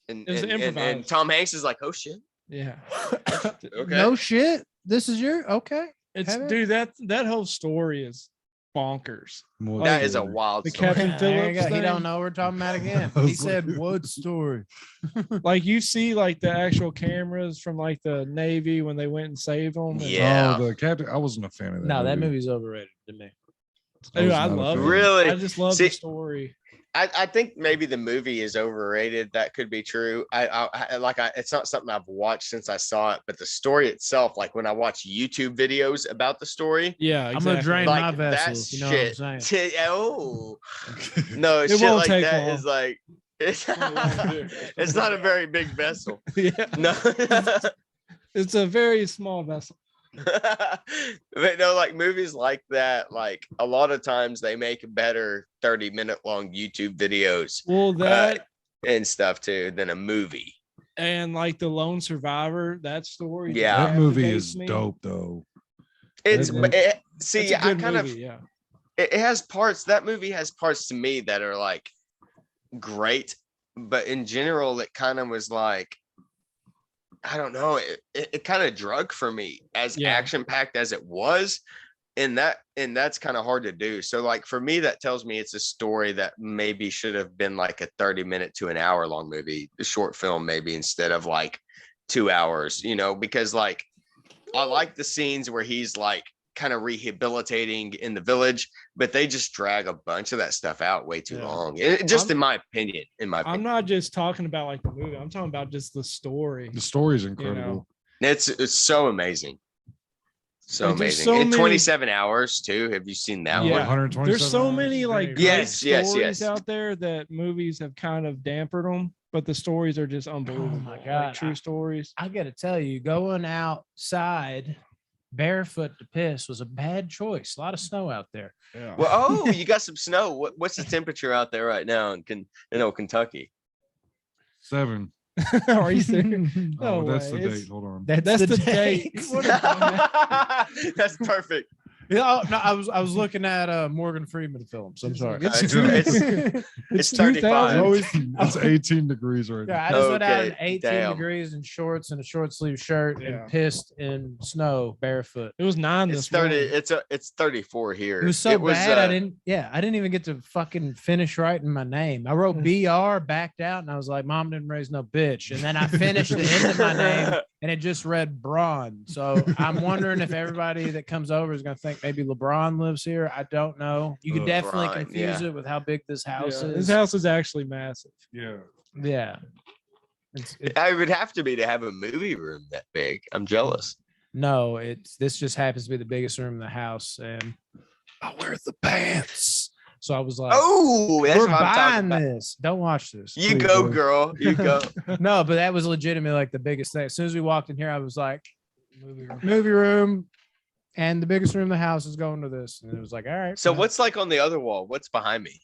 And, It was and improvised. Tom Hanks is like, oh shit. yeah. Okay. No shit. This is your okay. It's Have it? dude, that whole story is bonkers. What That is a story? wild The story. Captain There you Phillips go. He thing? don't know we're talking about again. I He was said, like- "What story?" Like you see like the actual cameras from like the Navy when they went and saved them. And, Yeah. Oh, the captain. I wasn't a fan of that. No, that movie. movie's overrated to me. Dude, was I not a love it. fan. Really? I just love See- the story. I think maybe the movie is overrated. That could be true. It's not something I've watched since I saw it, but the story itself, like when I watch YouTube videos about the story, Yeah, I'm gonna exactly. drain my like vessel. that You know what I'm shit. saying? Oh no, It shit won't like take that long. is like it's, long. it's not a very big vessel. Yeah, No. it's a very small vessel. But no, like movies like that, like a lot of times they make better 30-minute long YouTube videos Well, that and stuff too than a movie. and like the lone survivor, that story. Yeah. That movie captivates is me. dope though. It's It's- see, It's a I good kind of movie, yeah. it has parts. That movie has parts to me that are like great, but in general, it kind of was like, I don't know, it kind of drug for me as Yeah. action packed as it was. And that's kind of hard to do. So like for me, that tells me it's a story that maybe should have been like a 30-minute to an hour long movie, a short film, maybe instead of like 2 hours, because like I like the scenes where he's like kind of rehabilitating in the village, but they just drag a bunch of that stuff out way too Yeah. long. In my opinion. I'm not just talking about like the movie. I'm talking about just the story. The story's You incredible. know, It's so amazing. So Like, there's amazing. so In many- 27 hours too. Have you seen that Yeah. one? 127 there's so hours. many like Great. great Yes, yes, stories yes. out there that movies have kind of dampened them, but the stories are just unbelievable. my like, God, true I- stories. I got to tell you, going outside barefoot to piss was a bad choice. A lot of snow out there. Yeah. Well, oh, you got some snow. What's the temperature out there right now in old Kentucky? 7. Are you serious? Oh, No that's way. the It's- date. Hold on. That's the date. What a dumbass. That's perfect. Yeah, no, I was looking at Morgan Freeman films. I'm sorry. It's It's- two- it's- It's 35. 2000. It's 18 degrees right Yeah, now. I just went out Okay, in 18 damn. degrees in shorts and a short sleeve shirt Yeah. and pissed in snow barefoot. It was 9 It's this 30. morning. It's 34 here. It was so bad. uh, I didn't even get to fucking finish writing my name. I wrote BR, backed out, and I was like, Mom didn't raise no bitch. And then I finished the end of my name and it just read Braun. So I'm wondering if everybody that comes over is gonna think maybe LeBron lives here. I don't know. You could definitely LeBron, confuse yeah. it with how big this house Yeah, is. His house is actually massive. Yeah. Yeah. It's I would have to be to have a movie room that big. I'm jealous. no, this just happens to be the biggest room in the house, and I wear the pants. So I was like, Oh, that's we're what I'm talking buying about. this. Don't watch this. You please, go, boys." girl. You go. No, but that was legitimately like the biggest thing. As soon as we walked in here, I was like, movie room, and the biggest room in the house is going to this. And it was like, all right. So fine. what's like on the other wall? What's behind me?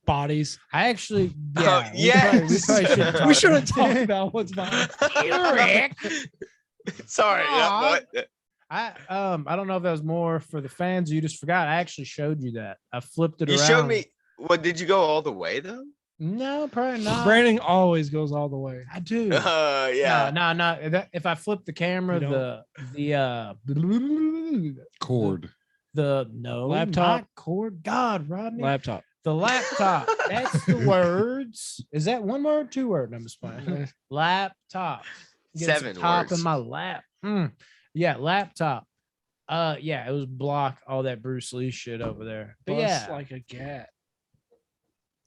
Bodies. I actually, Oh, yeah, we yes. probably shouldn't talk We should have about talked it. about what's behind. Sorry. Yeah, Aw. what? I don't know if that was more for the fans. Or you just forgot. I actually showed you that. I flipped it You around. showed me. What did you go all the way though? No, probably not. Brandon always goes all the way. I do. Yeah. No. If I flip the camera, You the Cord. no Laptop. not cord. God, Rodney. Laptop. The laptop. That's the words. Is that one word, 2 word? I'm just playing. Laptop. Getting some 7 top words. in my lap. Yeah, laptop. Yeah, it was block all that Bruce Lee shit over there. But Bust yeah, like a cat.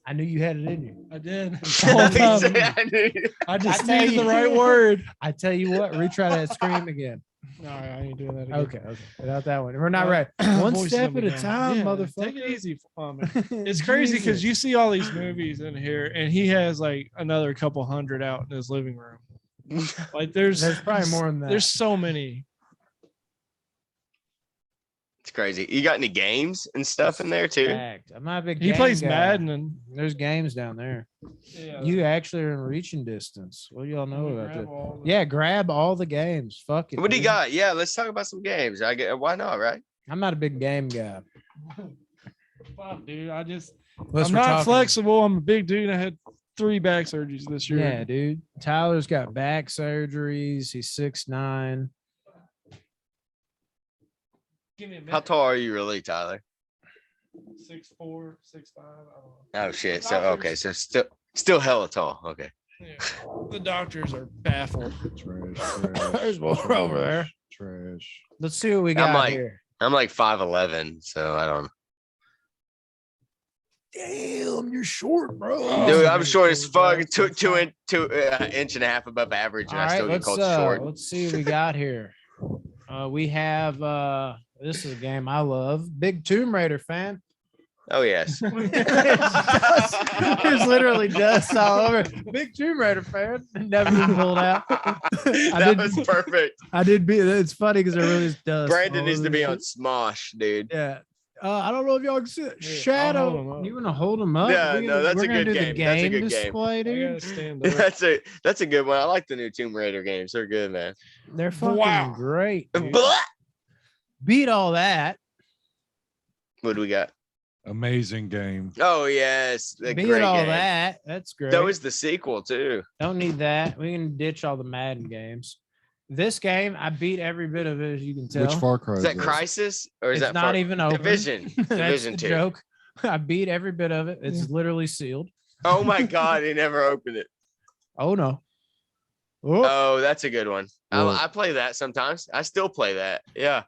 I knew you had it in you. I did. The whole time. I just tell needed you- the right word. I tell you what, retry that scream again. No, I ain't doing that again. Okay, without that one, we're not Well, ready. One voice step gonna at be a down. time, Yeah, motherfucker. Take it easy on me. It's crazy because you see all these movies in here, and he has like another couple hundred out in his living room. Like there's probably more than that. There's so many. It's crazy. You got any games and stuff in there too? Fact. I'm not a big. He game plays guy. Madden and There's games down there. yeah, You actually are in reaching distance. What do y'all know about grab that? all the- Yeah, grab all the games. Fuck it. What do you dude. got? Yeah, let's talk about some games. I get why not, right? I'm not a big game guy. Fuck, dude. Unless I'm we're not talking- flexible. I'm a big dude. I had 3 back surgeries this year. Yeah, dude. Tyler's got back surgeries. He's 6'9". Give me a minute. How tall are you really, Tyler? 6'4", 6'5". Oh shit. The So okay, doctors- so still hella tall. Okay. Yeah. The doctors are baffled. Trash. There's more over there. Trash. Let's see what we I'm got like- here. I'm like 5'11", so I don't. Damn, you're short, bro. Oh, Dude, man, I'm short as cool, fuck. bro. Two inch and a half above average, and All I right, still get let's called short. let's see what we got here. We have this is a game I love. Big Tomb Raider fan. Oh yes. There's literally dust all over. Big Tomb Raider fan. Never been pulled out. That was perfect. I did be. It's funny because there really is dust. Brandon all needs over to be this on shit. Smosh, dude. Yeah. I don't know if y'all can see it. Here, I'll hold 'em Shadow. up. You want to hold them up? Yeah, We're no, gonna- that's we're a gonna good do the game. That's a good game. display, I dude. gotta stand up. That's a good one. I like the new Tomb Raider games. They're good, man. They're fucking Wow. great. dude. Blah! Beat all that. What do we got? Amazing game. Oh yes, the Beat great all game. that. That's great. That was the sequel too. Don't need that. We can ditch all the Madden games. This game, I beat every bit of it, as you can tell. Which Far Cry Is that this? Crisis or is it's that not Far- even open. Division? That's Division the 2. joke. I beat every bit of it. It's literally sealed. Oh my god, he never opened it. Oh no. Oh, Oh, that's a good one. Well- I play that sometimes. I still play that. Yeah.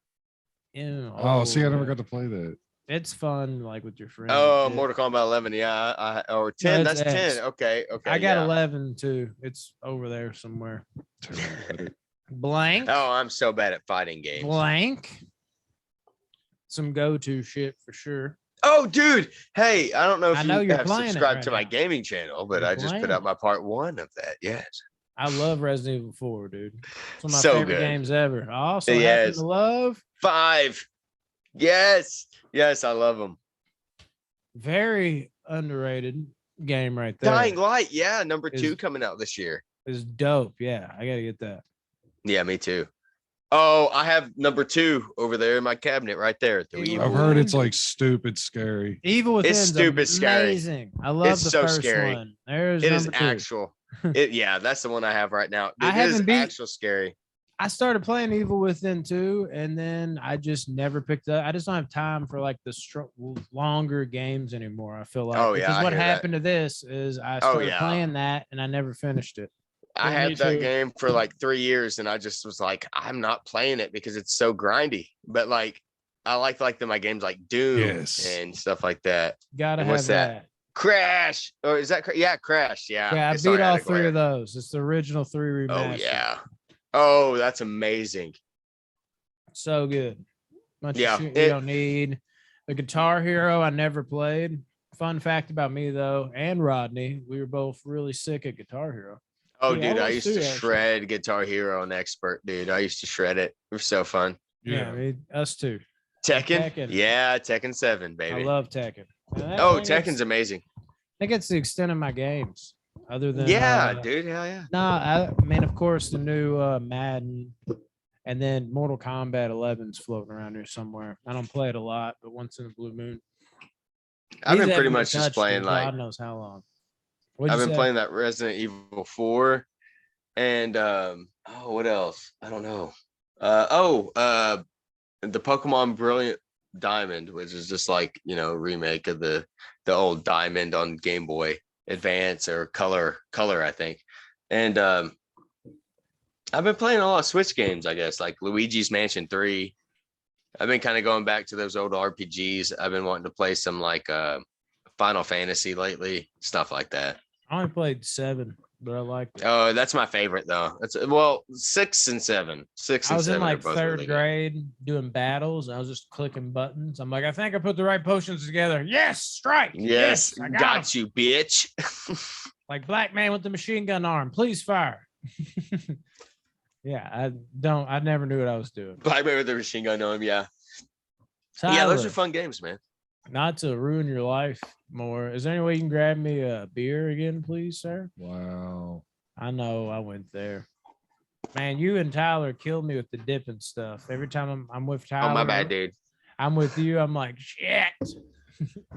ew. Oh, see, I never got to play that. It's fun, like with your friends. Oh, yeah. Mortal Kombat 11. Yeah. Or 10. No, it's That's 10. X. Okay. Okay. I got yeah. 11 too. It's over there somewhere. Terrible. Blank. Oh, I'm so bad at fighting games. Blank. Some go-to shit for sure. Oh, dude. Hey, I don't know if I know you you're have playing it subscribed right to my now. gaming channel, but You're I just put playing out it. my part 1 of that. Yes. I love Resident Evil 4, dude. It's one of my So favorite good. games ever. I also happen Yes. to love 5. Yes. Yes, I love them. very underrated game right there. Dying Light. Yeah. Number 2 Is- coming out this year. Is dope. Yeah, I gotta get that. Yeah, me too. Oh, I have number 2 over there in my cabinet right there. The Evil Evil I've heard it's Within. like stupid scary. Evil Within. stupid scary. Amazing. I love It's the so first scary. one. There's It is number 2. actual. Yeah, that's the one I have right now. I It is haven't beat- actual scary. I started playing Evil Within 2, and then I just never picked up. I just don't have time for like the longer games anymore. I feel like Oh, yeah, because I what hear that. happened to this is I Oh, started yeah. playing that and I never finished it. I Yeah, me had that too. game for like 3 years, and I just was like, I'm not playing it because it's so grindy. But like, I like my games like Doom Yes. and stuff like that. Gotta And have what's that? that. Crash, or is that? Yeah, Crash. Yeah. Yeah, I Sorry, beat had all to 3 glare. of those. It's the original 3 Oh remastered. yeah. Oh, that's amazing. So good. Bunch Yeah, of shit you it- don't need. The Guitar Hero I never played. Fun fact about me though, and Rodney, we were both really sick at Guitar Hero. Oh, Yeah, I dude, I was used too, to actually. shred Guitar Hero and Expert, dude. I used to shred it. It was so fun. Yeah, I mean, us too. Tekken, Tekken. yeah, Tekken 7, I baby. love Tekken. And that- Oh, I think it's- Tekken's amazing. I think it's the extent of my games. Other than Yeah, dude, hell yeah. I mean, of course, the new Madden, and then Mortal Kombat 11's floating around here somewhere. I don't play it a lot, but once in a blue moon. I've These been pretty haven't much just touched in playing like God knows how long. What'd I've you been say? playing that Resident Evil 4 and oh, what else? I don't know. The Pokemon Diamond, which is just like, you know, remake of the old Diamond on Game Boy Advance or Color, I think. And I've been playing a lot of Switch games, I guess, like Luigi's Mansion 3. I've been kind of going back to those old RPGs. I've been wanting to play some like Final Fantasy lately, stuff like that. I only played 7, but I liked it. Oh, that's my favorite though. That's 6 and 7. 6 I and was 7 in are like both third really good. grade doing battles. And I was just clicking buttons. I'm like, I think I put the right potions together. Yes, strike. Yes, I got him. you, bitch. Like black man with the machine gun arm. Please fire. Yeah, I never knew what I was doing. Black Man with the machine gun on him, yeah. Tyler, Yeah, those are fun games, man. not to ruin your life more. Is there any way you can grab me a beer again, please, sir? Wow. I know I went there. Man, you and Tyler killed me with the dipping stuff. Every time I'm with Tyler. Oh, my bad, dude. I'm with you. I'm like, shit.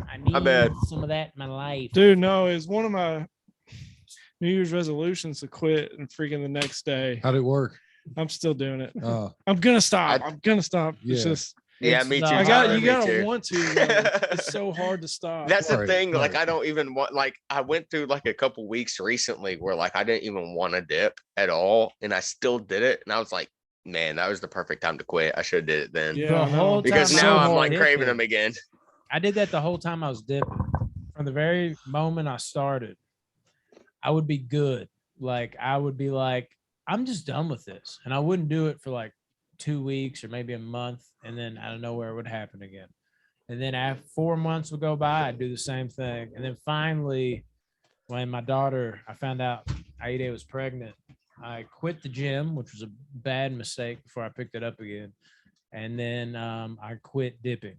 I need bad. some of that in my life. Dude, no, it's one of my New Year's resolutions to quit, and freaking the next day, How'd it work? I'm still doing it. Oh, I'm gonna stop. I- I'm gonna stop. It's Yeah. just Yeah, It's me too. not- I Tyler, got you me gotta too. want to. Like, it's so hard to stop. That's the Right, thing. Like, right. I don't even want, like, I went through like a couple weeks recently where like I didn't even want to dip at all. And I still did it. And I was like, man, that was the perfect time to quit. I should have did it then. Yeah, The I know. whole Because time now I I'm was like craving dipping. them again. I did that the whole time I was dipping. From the very moment I started, I would be good. Like, I would be like, I'm just done with this. And I wouldn't do it for like 2 weeks or maybe a month. And then out of nowhere, it would happen again. And then after 4 months would go by, I'd do the same thing. And then finally, when my daughter, I found out Aida was pregnant, I quit the gym, which was a bad mistake before I picked it up again. And then I quit dipping.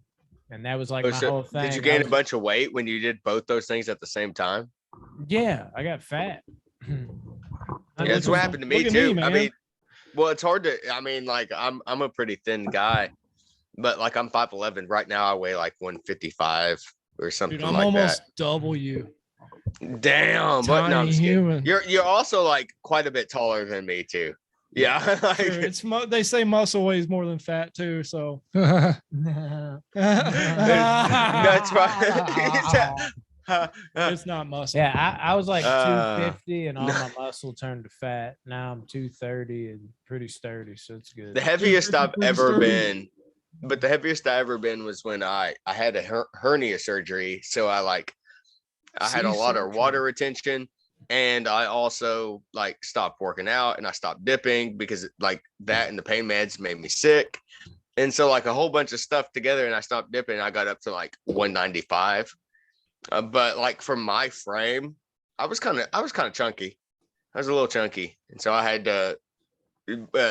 And that was like Oh, my so whole thing. did you I gain a was- bunch of weight when you did both those things at the same time? Yeah, I got fat. Yeah, that's what happened to me Look at too. me, I man. mean, well, it's hard to. I mean, like I'm a pretty thin guy, but like I'm 5'11". Right now, I weigh like 155 or something Dude, I'm like almost double you. that. Damn, but no, I'm Tiny just kidding. human. You're also like quite a bit taller than me too. Yeah, like, True. It's they say muscle weighs more than fat too. So that's right. it's not muscle. Yeah, I was like Uh, 250 and all no. my muscle turned to fat. Now I'm 230 and pretty sturdy, so it's good. The heaviest I've pretty ever sturdy. been, but the heaviest I ever been was when I had a hernia surgery. So I had a lot of water retention, and I also like stopped working out and I stopped dipping because like that and the pain meds made me sick. And so like a whole bunch of stuff together, and I stopped dipping. I got up to like 195. But like from my frame, I was kind of chunky. I was a little chunky, and so I had to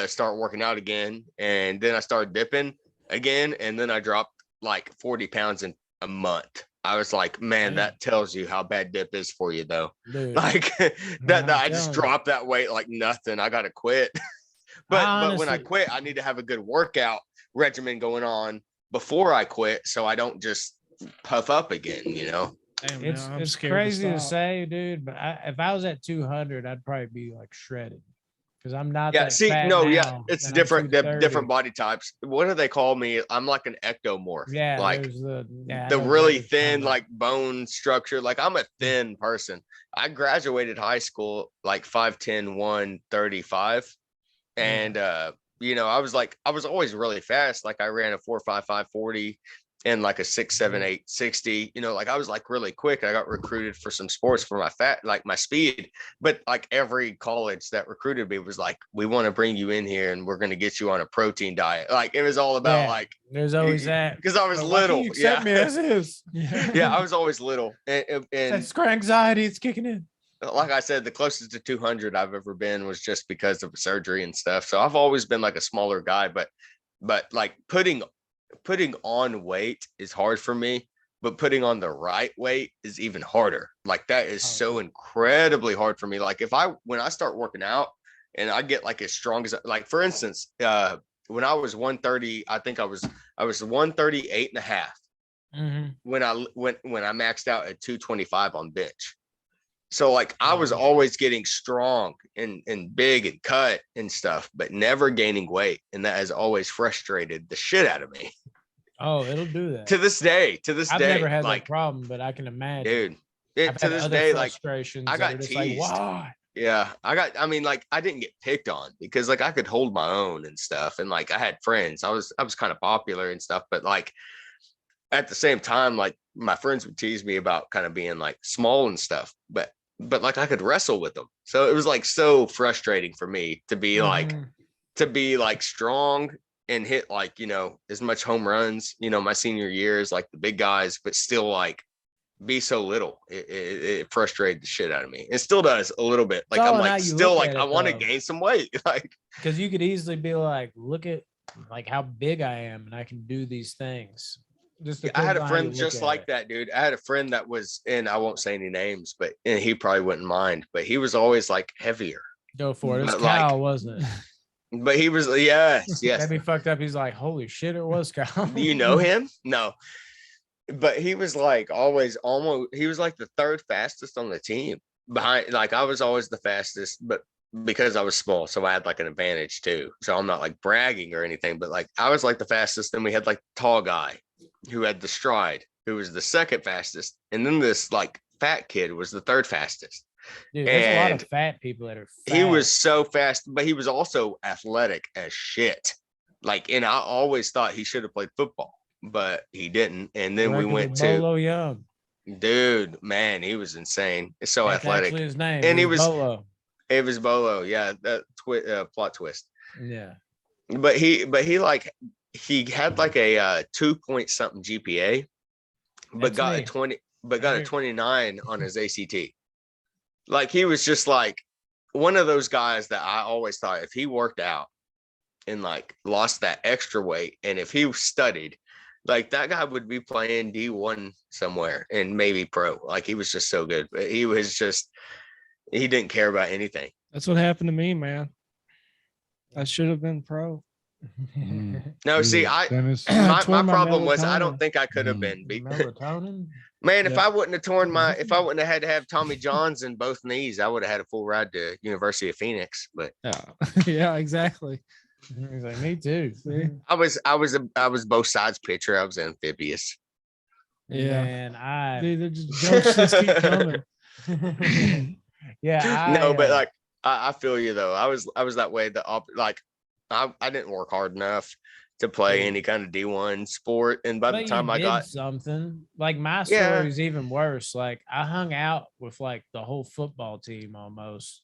start working out again, and then I started dipping again, and then I dropped like 40 pounds in a month. I was like, man, that tells you how bad dip is for you, though. Dude, Like Man, I'm I just telling you. dropped that weight like nothing. I gotta quit. But when I Honestly- quit, I need to have a good workout regimen going on before I quit, so I don't just puff up again, you know. Damn, it's now I'm it's scared crazy to stop. say, dude, but if I was at 200, I'd probably be like shredded because I'm not. Yeah, that see, fat no, yeah, now, it's and I'm different. They're 230. different body types. What do they call me? I'm like an ectomorph. Yeah, like there's the I the know really exactly what you're thin, talking like bone structure. Like I'm a thin person. I graduated high school like 5'10", 135. And you know, I was always really fast. Like I ran a 4.55 40 and like a 6.78 60. You know, like I was like really quick. I got recruited for some sports for my speed. But like every college that recruited me was like, we want to bring you in here and we're going to get you on a protein diet. Like it was all about Yeah. like, There's always that. because I was But why can't little. you accept me as is. Yeah, I was always little. And It's anxiety. It's kicking in. like I said, the closest to 200 I've ever been was just because of surgery and stuff. So I've always been like a smaller guy, but like putting on weight is hard for me, but putting on the right weight is even harder. Like that is so incredibly hard for me. Like when I start working out and I get like as strong as, like for instance, when I was 130, I think I was 138 and a half Mhm. when I maxed out at 225 on bench. So like I was always getting strong and big and cut and stuff, but never gaining weight. And that has always frustrated the shit out of me. Oh, it'll do that. To this day, I've never had like, that problem, but I can imagine. dude, I've to had this other day, like, frustrations I that are got just like, teased. why? Yeah, I mean, like, I didn't get picked on because like I could hold my own and stuff, and like I had friends. I was kind of popular and stuff, but like at the same time, like my friends would tease me about kind of being like small and stuff, but like I could wrestle with them. So it was like so frustrating for me to be like strong and hit like, as much home runs, my senior years, like the big guys, but still like be so little. It frustrated the shit out of me. It still does a little bit. Like all I'm in how like you still look like at I it, want to though. gain some weight. Like Because you could easily be like, look at like how big I am and I can do these things. Just I had depends a on how you friend look just at like it. that, dude. I had a friend that was, and I won't say any names, but and he probably wouldn't mind, but he was always like heavier. Go for it. It was But, like, Kyle, wasn't it? But he was, yes. That'd be fucked up. He's like, holy shit, it was Kyle. Do you know him? No. But he was like always he was like the third fastest on the team behind. Like I was always the fastest, but because I was small, so I had like an advantage too. So I'm not like bragging or anything, but like I was like the fastest. Then we had like the tall guy who had the stride, who was the second fastest. And then this like fat kid was the third fastest. Dude, there's a lot And of fat people that are fat. he was so fast, but he was also athletic as shit. Like, and I always thought he should have played football, but he didn't. And then we went to Bolo Young. dude, man, he was insane. It's so That's athletic. actually his name. And It he was was Bolo. it was Bolo, yeah, that plot twist. Yeah. But he had like a 2 point something GPA, but That's got me. a 20, but got a 29 on his ACT. Like he was just like one of those guys that I always thought if he worked out and like lost that extra weight, and if he studied, like that guy would be playing D1 somewhere and maybe pro. Like he was just so good. But he didn't care about anything. That's what happened to me, man. I should have been pro. No, see, Dennis. my Tore my problem was I don't melatonin. think I could have been. Melatonin? Man, if Yeah. I wouldn't have if I wouldn't have had to have Tommy Johns in both knees, I would have had a full ride to University of Phoenix. But Yeah, yeah, exactly. He's like, me too. See? I was both sides pitcher. I was amphibious. Yeah. Man, Dude, they're just jokes just keep coming. yeah. No, but like I feel you though. I was that way. I didn't work hard enough to play Yeah. any kind of D1 sport, and by the time I got something, like my Yeah. story is even worse. Like I hung out with like the whole football team almost,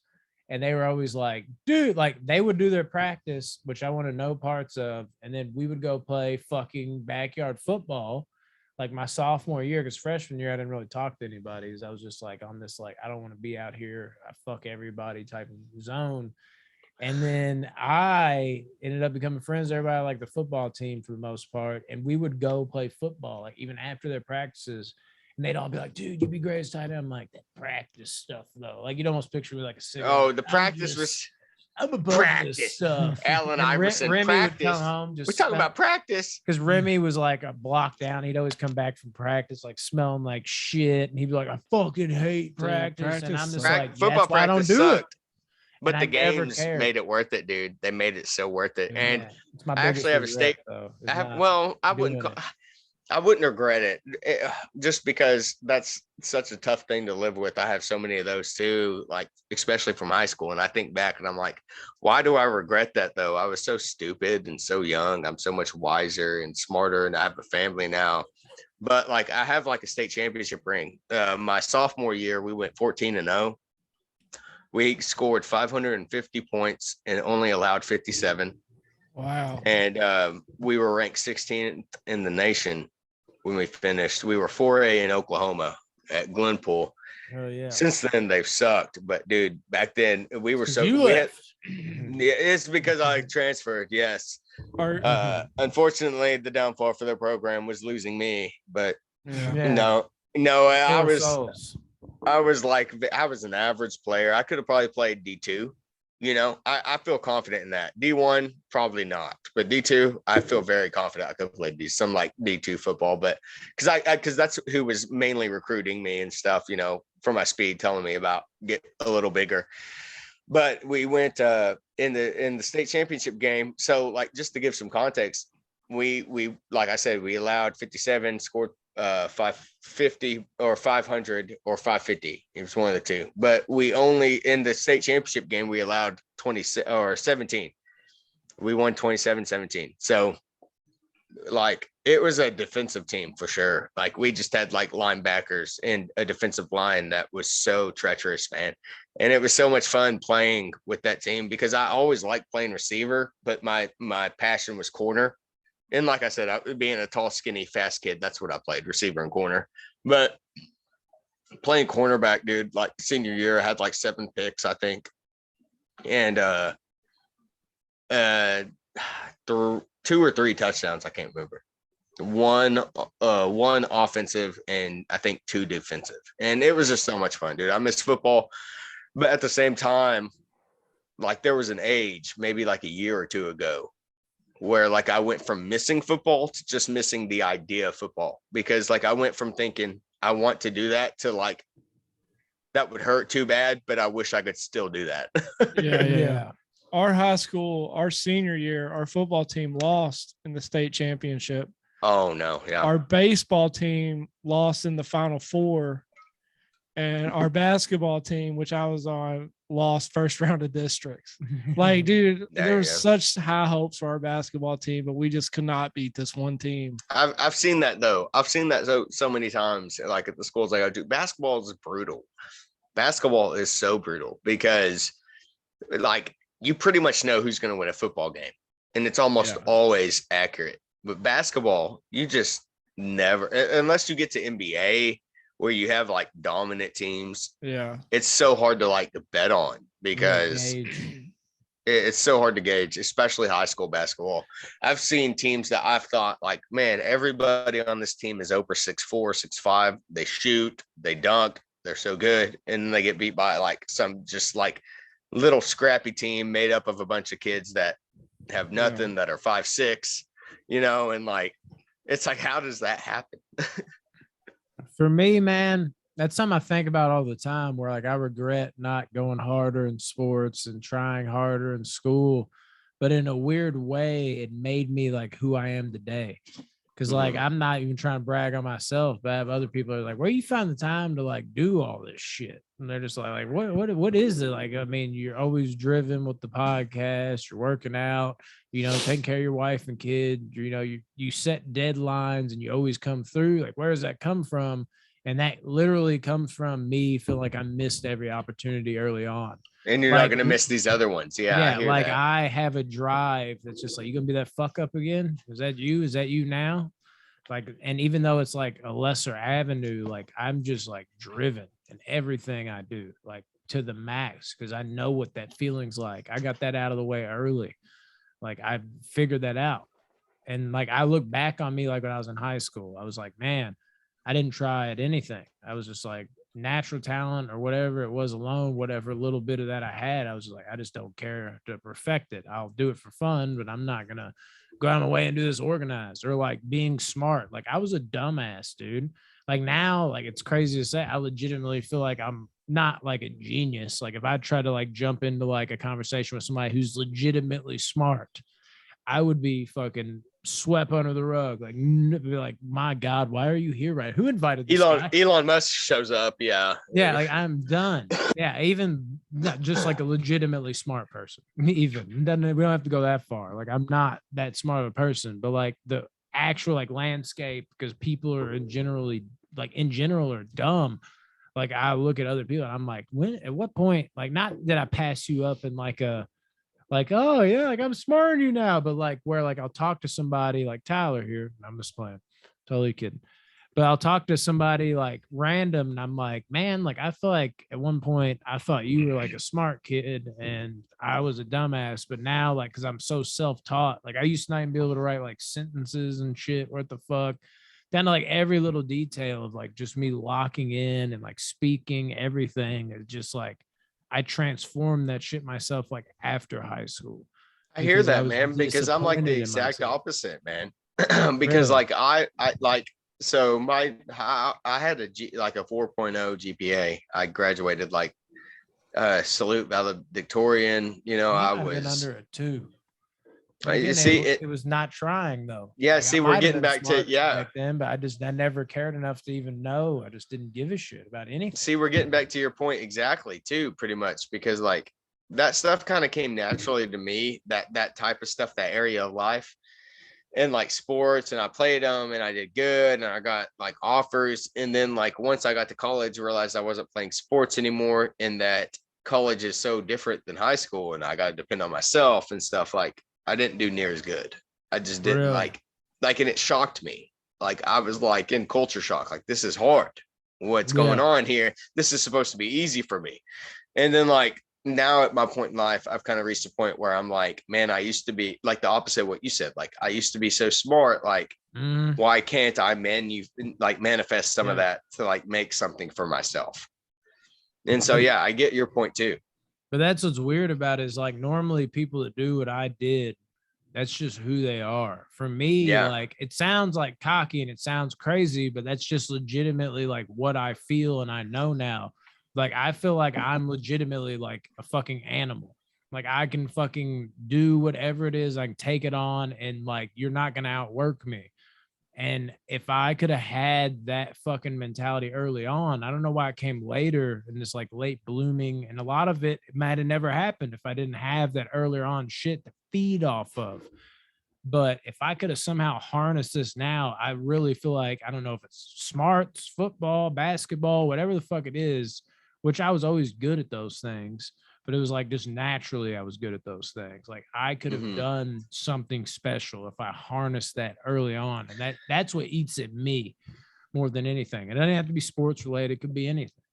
and they were always like, dude, like they would do their practice, which I wanted no parts of, and then we would go play fucking backyard football. Like my sophomore year, because freshman year I didn't really talk to anybody. 'Cause I was just like on this like I don't want to be out here, I fuck everybody type of zone. And then I ended up becoming friends with everybody like the football team for the most part. And we would go play football, like even after their practices. And they'd all be like, dude, you'd be great as tight end. I'm like, that practice stuff, though. Like, you'd almost picture me like a cigarette. oh, the practice was I'm above practice. this stuff. Allen And Iverson Remy practice. would come home just We're talking about practice. because Remy was like a block down. He'd always come back from practice like smelling like shit. And he'd be like, I fucking hate Dude, practice. And I'm just practice like, Football that's why I don't practice do it. sucked. But And the I never games cared. made it worth it, dude. They made it so worth it. And Yeah, it's my I actually have a biggest regret, state- though, is I have, not well, I doing wouldn't it. I wouldn't regret it, just because that's such a tough thing to live with. I have so many of those too, like especially from high school. And I think back and I'm like, why do I regret that though? I was so stupid and so young. I'm so much wiser and smarter, and I have a family now. But like I have like a state championship ring. My sophomore year, we went 14-0. We scored 550 points and only allowed 57. Wow. And we were ranked 16th in the nation when we finished. We were 4A in Oklahoma at Glenpool. Oh, yeah. Since then, they've sucked. But dude, back then we were so. You We had, left. yeah, it's because I transferred. Yes. Or, Unfortunately, the downfall for their program was losing me. But yeah. Yeah. no, I Poor was. souls. I was an average player. I could have probably played D2. I feel confident in that. D1, probably not. But D2, I feel very confident I could play some like D2 football. But because that's who was mainly recruiting me and stuff, for my speed, telling me about get a little bigger. But we went in the state championship game. So like just to give some context, we like I said, we allowed 57, scored 550 or 500 or 550. It was one of the two. But we only in the state championship game we allowed 20 or 17. We won 27-17. So like it was a defensive team for sure. Like we just had like linebackers and a defensive line that was so treacherous, man. And it was so much fun playing with that team because I always liked playing receiver, but my passion was corner. And like I said, being a tall, skinny, fast kid, that's what I played, receiver and corner. But playing cornerback, dude, like senior year, I had like 7 picks, I think. And 2 or 3 touchdowns, I can't remember. One offensive and I think 2 defensive. And it was just so much fun, dude. I miss football. But at the same time, like there was an age, maybe like a year or 2 ago, where like I went from missing football to just missing the idea of football, because like I went from thinking I want to do that to like that would hurt too bad, but I wish I could still do that. Yeah. Our high school, our senior year, our football team lost in the state championship. Oh no, yeah. Our baseball team lost in the Final Four, and our basketball team, which I was on, lost first round of districts. Like, dude, there was such high hopes for our basketball team, but we just could not beat this one team. I've seen that though. I've seen that so many times, like at the schools I go to. Basketball is brutal. Basketball is so brutal because, like, you pretty much know who's going to win a football game, and it's almost always accurate. But basketball, you just never, unless you get to NBA where you have like dominant teams. Yeah, it's so hard to like to bet on because it's so hard to gauge, especially high school basketball. I've seen teams that I've thought like, man, everybody on this team is over 6'4", 6'5". They shoot, they dunk, they're so good, and they get beat by like some just like little scrappy team made up of a bunch of kids that have nothing, that are 5'6", you know, and like it's like, how does that happen? For me, man, that's something I think about all the time, where like I regret not going harder in sports and trying harder in school, but in a weird way it made me like who I am today. Because like I'm not even trying to brag on myself, but I have other people that are like, where you find the time to like do all this shit? And they're just like what is it? Like, I mean, you're always driven with the podcast, you're working out, you know, taking care of your wife and kid, you know, you set deadlines and you always come through. Like, where does that come from? And that literally comes from me feeling like I missed every opportunity early on. And you're like, not going to miss these other ones. Yeah. Like that. I have a drive that's just like, you going to be that fuck up again? Is that you? Is that you now? Like, and even though it's like a lesser avenue, like I'm just like driven in everything I do, like to the max, because I know what that feeling's like. I got that out of the way early. Like I figured that out. And like I look back on me like when I was in high school, I was like, man, I didn't try at anything. I was just like natural talent or whatever it was alone, whatever little bit of that I had. I was like, I just don't care to perfect it. I'll do it for fun, but I'm not going to go out of my way and do this organized. Or like being smart. Like I was a dumbass, dude. Like now, like it's crazy to say, I legitimately feel like I'm not like a genius. Like if I try to like jump into like a conversation with somebody who's legitimately smart, I would be fucking swept under the rug. Like, be like, my God, why are you here? Right? Who invited this guy? Elon Musk shows up. Yeah. Like I'm done. Yeah. Even not just like a legitimately smart person. Even we don't have to go that far. Like I'm not that smart of a person, but like the actual like landscape, because people are in general are dumb. Like I look at other people and I'm like, at what point, like not that I pass you up in like a, like, oh yeah, like I'm smarter than you now, but like where like I'll talk to somebody like Tyler here, I'm just playing, totally kidding, but I'll talk to somebody like random and I'm like, man, like I feel like at one point I thought you were like a smart kid and I was a dumbass, but now like because I'm so self-taught, like I used to not even be able to write like sentences and shit, what the fuck, down to like every little detail of like just me locking in and like speaking everything is just like I transformed that shit myself like after high school. I hear that, man, because I'm like the exact opposite, man. Because really? like I like, so I had a 4.0 GPA. I graduated like salute valedictorian, you know. I was under a 2. You Again, see, it was not trying though. Yeah, Like, I see, we're might have getting been back to smart yeah. back then, but I never cared enough to even know. I just didn't give a shit about anything. See, we're getting back to your point exactly too, pretty much, because like that stuff kind of came naturally to me, that type of stuff, that area of life, and like sports, and I played them and I did good and I got like offers. And then like once I got to college, I realized I wasn't playing sports anymore, and that college is so different than high school, and I got to depend on myself and stuff. Like I didn't do near as good. I just didn't Really? like, and it shocked me. Like I was like in culture shock. Like this is hard. What's going on here? This is supposed to be easy for me. And then like now at my point in life, I've kind of reached a point where I'm like, man, I used to be like the opposite of what you said. Like I used to be so smart. Like, why can't I manifest some of that to like make something for myself? And so, yeah, I get your point too. But that's what's weird about it is like normally people that do what I did, that's just who they are. For me, like it sounds like cocky and it sounds crazy, but that's just legitimately like what I feel and I know now. Like I feel like I'm legitimately like a fucking animal. Like I can fucking do whatever it is, I can take it on, and like you're not gonna outwork me. And if I could have had that fucking mentality early on, I don't know why it came later in this like late blooming. And a lot of it might have never happened if I didn't have that earlier on shit to feed off of. But if I could have somehow harnessed this now, I really feel like, I don't know if it's smarts, football, basketball, whatever the fuck it is, which I was always good at those things. But it was like just naturally I was good at those things. Like I could have done something special if I harnessed that early on. And that's what eats at me more than anything. It doesn't have to be sports related. It could be anything.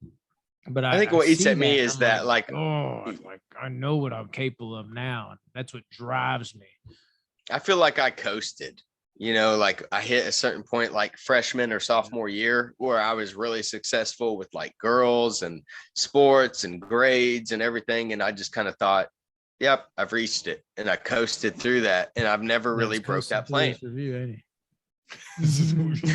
But I think what eats at me is that like, oh, like I know what I'm capable of now. And that's what drives me. I feel like I coasted, you know, like I hit a certain point like freshman or sophomore year where I was really successful with like girls and sports and grades and everything. And I just kind of thought, yep, I've reached it. And I coasted through that. And I've never really broke that plane. I'm looking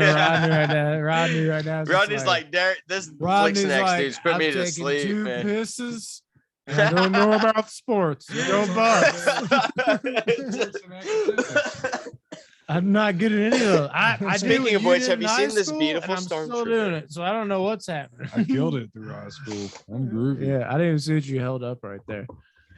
at Rodney right now. Rodney's like, Deryk, this flicks next, like, dude's put me to taking sleep, 2 man. pisses. I don't know about sports. Go Bucks. I'm not good at any of those. I Speaking of which, have you seen this beautiful storm still doing it, so I don't know what's happening. I killed it through high school. I'm groovy. Yeah, I didn't even see what you held up right there.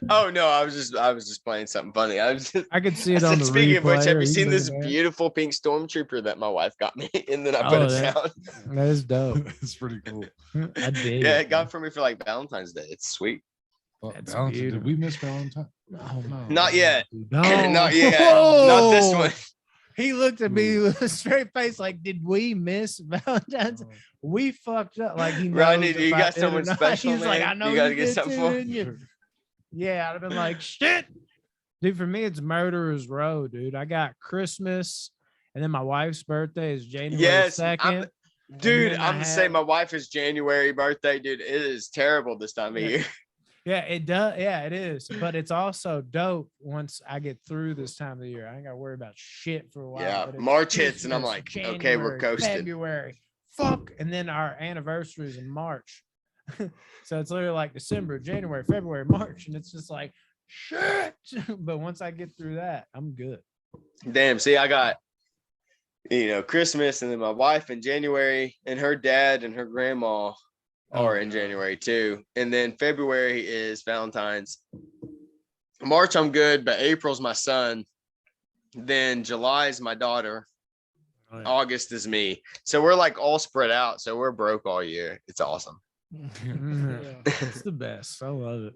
Oh no, I was just playing something funny. I could see it on the speaking of which, have replay. you seen this beautiful pink stormtrooper that my wife got me? And then I put it down. That is dope. It's pretty cool. I did. Yeah, it got for me for like Valentine's Day. It's sweet. Did we miss Valentine? Oh, no. Not yet. No. Not yet. Not this one. He looked at me with a straight face like, did we miss Valentine's? We fucked up. Like he knows. Rodney, you got someone special, He's man? like, I know you gotta get something for you. Yeah, I'd have been like, shit. Dude, for me, it's Murderer's Row, dude. I got Christmas, and then my wife's birthday is January 2nd. Dude, I'm the same. My wife is January birthday, dude. It is terrible this time of year. Yeah, it does. Yeah, it is. But it's also dope once I get through this time of the year. I ain't got to worry about shit for a while. Yeah, March hits, and I'm like, okay, we're coasting. February, fuck. And then our anniversary is in March. So it's literally like December, January, February, March. And it's just like, shit. But once I get through that, I'm good. Damn. See, I got, Christmas, and then my wife in January, and her dad and her grandma are in January too. And then February is Valentine's. March, I'm good, but April's my son. Then July is my daughter. Oh, yeah. August is me. So we're like all spread out. So we're broke all year. It's awesome. It's the best. I love it.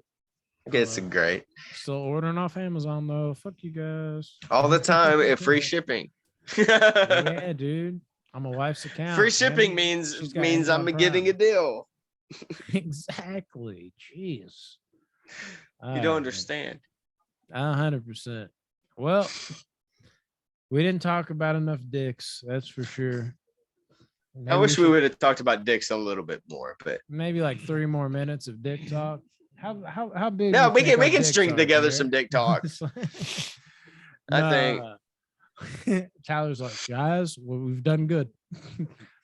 It's great. Still ordering off Amazon though. Fuck you guys. All the time at free shipping. Yeah, dude. I'm a wife's account. Free shipping means I'm getting a deal. Exactly. Jeez. You don't understand. 100%. Well, we didn't talk about enough dicks. That's for sure. I wish we would have talked about dicks a little bit more, but maybe like 3 more minutes of dick talk. How big? No, we can string together some dick talk. I think Tyler's like, guys, well, we've done good.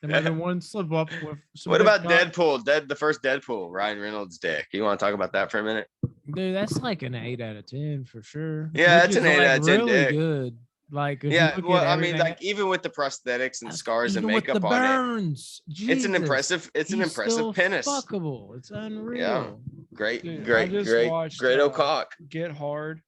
There might have been one slip up with some What good about thought. Deadpool? The first Deadpool, Ryan Reynolds' dick. You want to talk about that for a minute? Dude, that's like an 8 out of 10 for sure. Yeah, Which it's an is, 8 like, out of 10 really dick. good. Like if you Yeah, look well, at I mean, everything, like even with the prosthetics and scars and even with makeup the on it, burns, it's an Jesus, impressive. It's an he's impressive still penis. fuckable. It's Yeah, unreal. great, Dude, I great, just great, watched, great cock. Get Hard.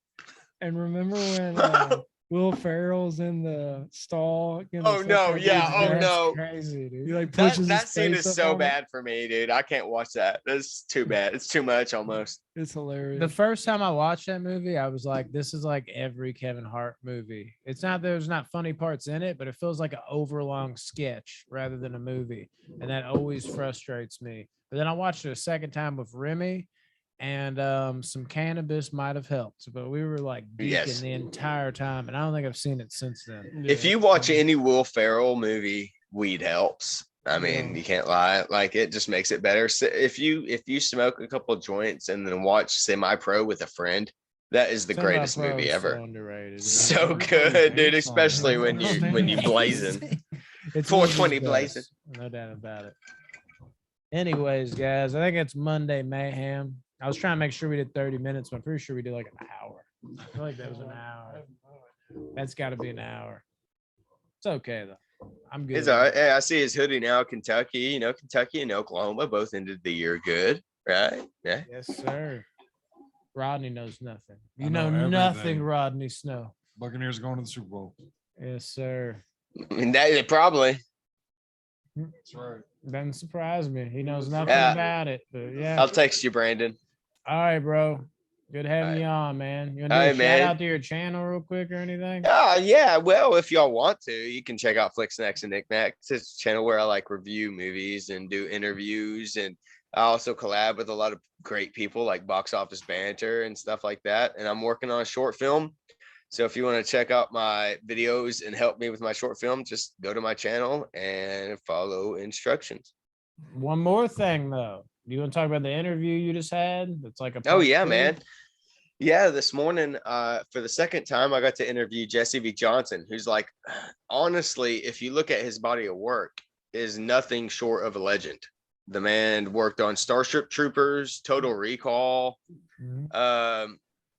And remember when Will Ferrell's in the stall? Getting Oh, the fuck no, out of yeah, his oh, neck? no. Crazy, dude. He like That pushes that his scene face is up so on it. bad for me, dude. I can't watch that. That's too bad. It's too much almost. It's hilarious. The first time I watched that movie, I was like, this is like every Kevin Hart movie. It's not there's not funny parts in it, but it feels like an overlong sketch rather than a movie. And that always frustrates me. But then I watched it a second time with Remy, and some cannabis might have helped. But we were like geeking Yes. the entire time. And I don't think I've seen it since then. If Yeah. you watch any Will Ferrell movie, weed helps. I mean, Yeah. you can't lie. Like it just makes it better. So if you smoke a couple joints and then watch Semi Pro with a friend, that is the greatest Semi-Pro movie is ever. So underrated. So Everybody good, dude. hates on Especially it. when you blazing. It's one of his 420 best, blazing. no doubt about it. Anyways, guys, I think it's Monday Mayhem. I was trying to make sure we did 30 minutes, but I'm pretty sure we did like an hour. I feel like that was an hour. That's got to be an hour. It's okay though. I'm good. It's all right. Hey, I see his hoodie now. Kentucky, Kentucky and Oklahoma both ended the year good, right? Yeah. Yes, sir. Rodney knows nothing. You I know know nothing, everything. Rodney Snow. Buccaneers are going to the Super Bowl. Yes, sir. I mean, that probably. That's right. Doesn't surprise me. He knows nothing Yeah. about it. But yeah. I'll text you, Brandon. All right, bro. Good having All you on, man. You want to All do a right, shout man. out to your channel real quick or anything? Yeah. Well, if y'all want to, you can check out Flick Snacks and Knickknacks. It's a channel where I like review movies and do interviews, and I also collab with a lot of great people like Box Office Banter and stuff like that. And I'm working on a short film. So if you want to check out my videos and help me with my short film, just go to my channel and follow instructions. One more thing, though. Do you want to talk about the interview you just had? That's like a Oh part yeah, two? man. Yeah, this morning, for the second time, I got to interview Jesse V. Johnson, who's like, honestly, if you look at his body of work, is nothing short of a legend. The man worked on Starship Troopers, Total Recall, Mhm.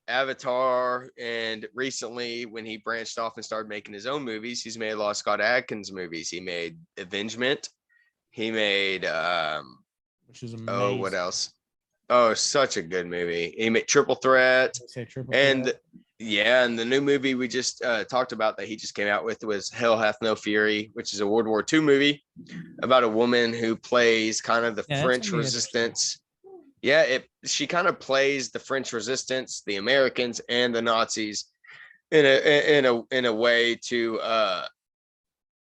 Avatar, and recently, when he branched off and started making his own movies, he's made a lot of Scott Adkins movies. He made Avengement. He made Which is amazing. oh, what else? Oh, such a good movie. He made Triple Threat. Say triple And threat. yeah, and the new movie we just talked about that he just came out with was Hell Hath No Fury, which is a World War II movie about a woman who plays kind of the Yeah, that's French gonna be interesting. resistance. Yeah, she kind of plays the French resistance, the Americans, and the Nazis in a way to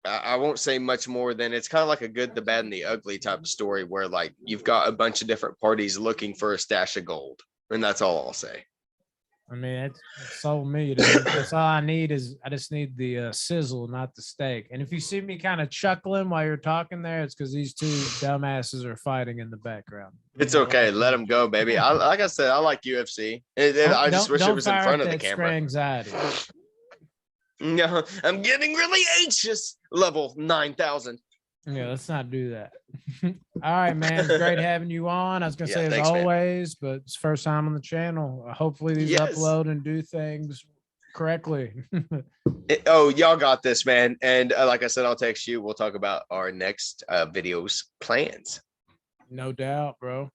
I won't say much more than it's kind of like a good, the bad, and the ugly type of story where like you've got a bunch of different parties looking for a stash of gold, and that's all I'll say. I mean, it sold me. Dude. That's all I need is I just need the sizzle, not the steak. And if you see me kind of chuckling while you're talking there, it's because these two dumbasses are fighting in the background. It's okay. Let them go, baby. Like I said, I like UFC. I just wish it was in fire front up of the that camera. anxiety. No, I'm getting really anxious. Level 9,000. Yeah, let's not do that. All right, man. It's great having you on. I was gonna Yeah, say as thanks, man. always, but it's first time on the channel. Hopefully these Yes. upload and do things correctly. Y'all got this, man. And like I said, I'll text you. We'll talk about our next videos plans. No doubt, bro.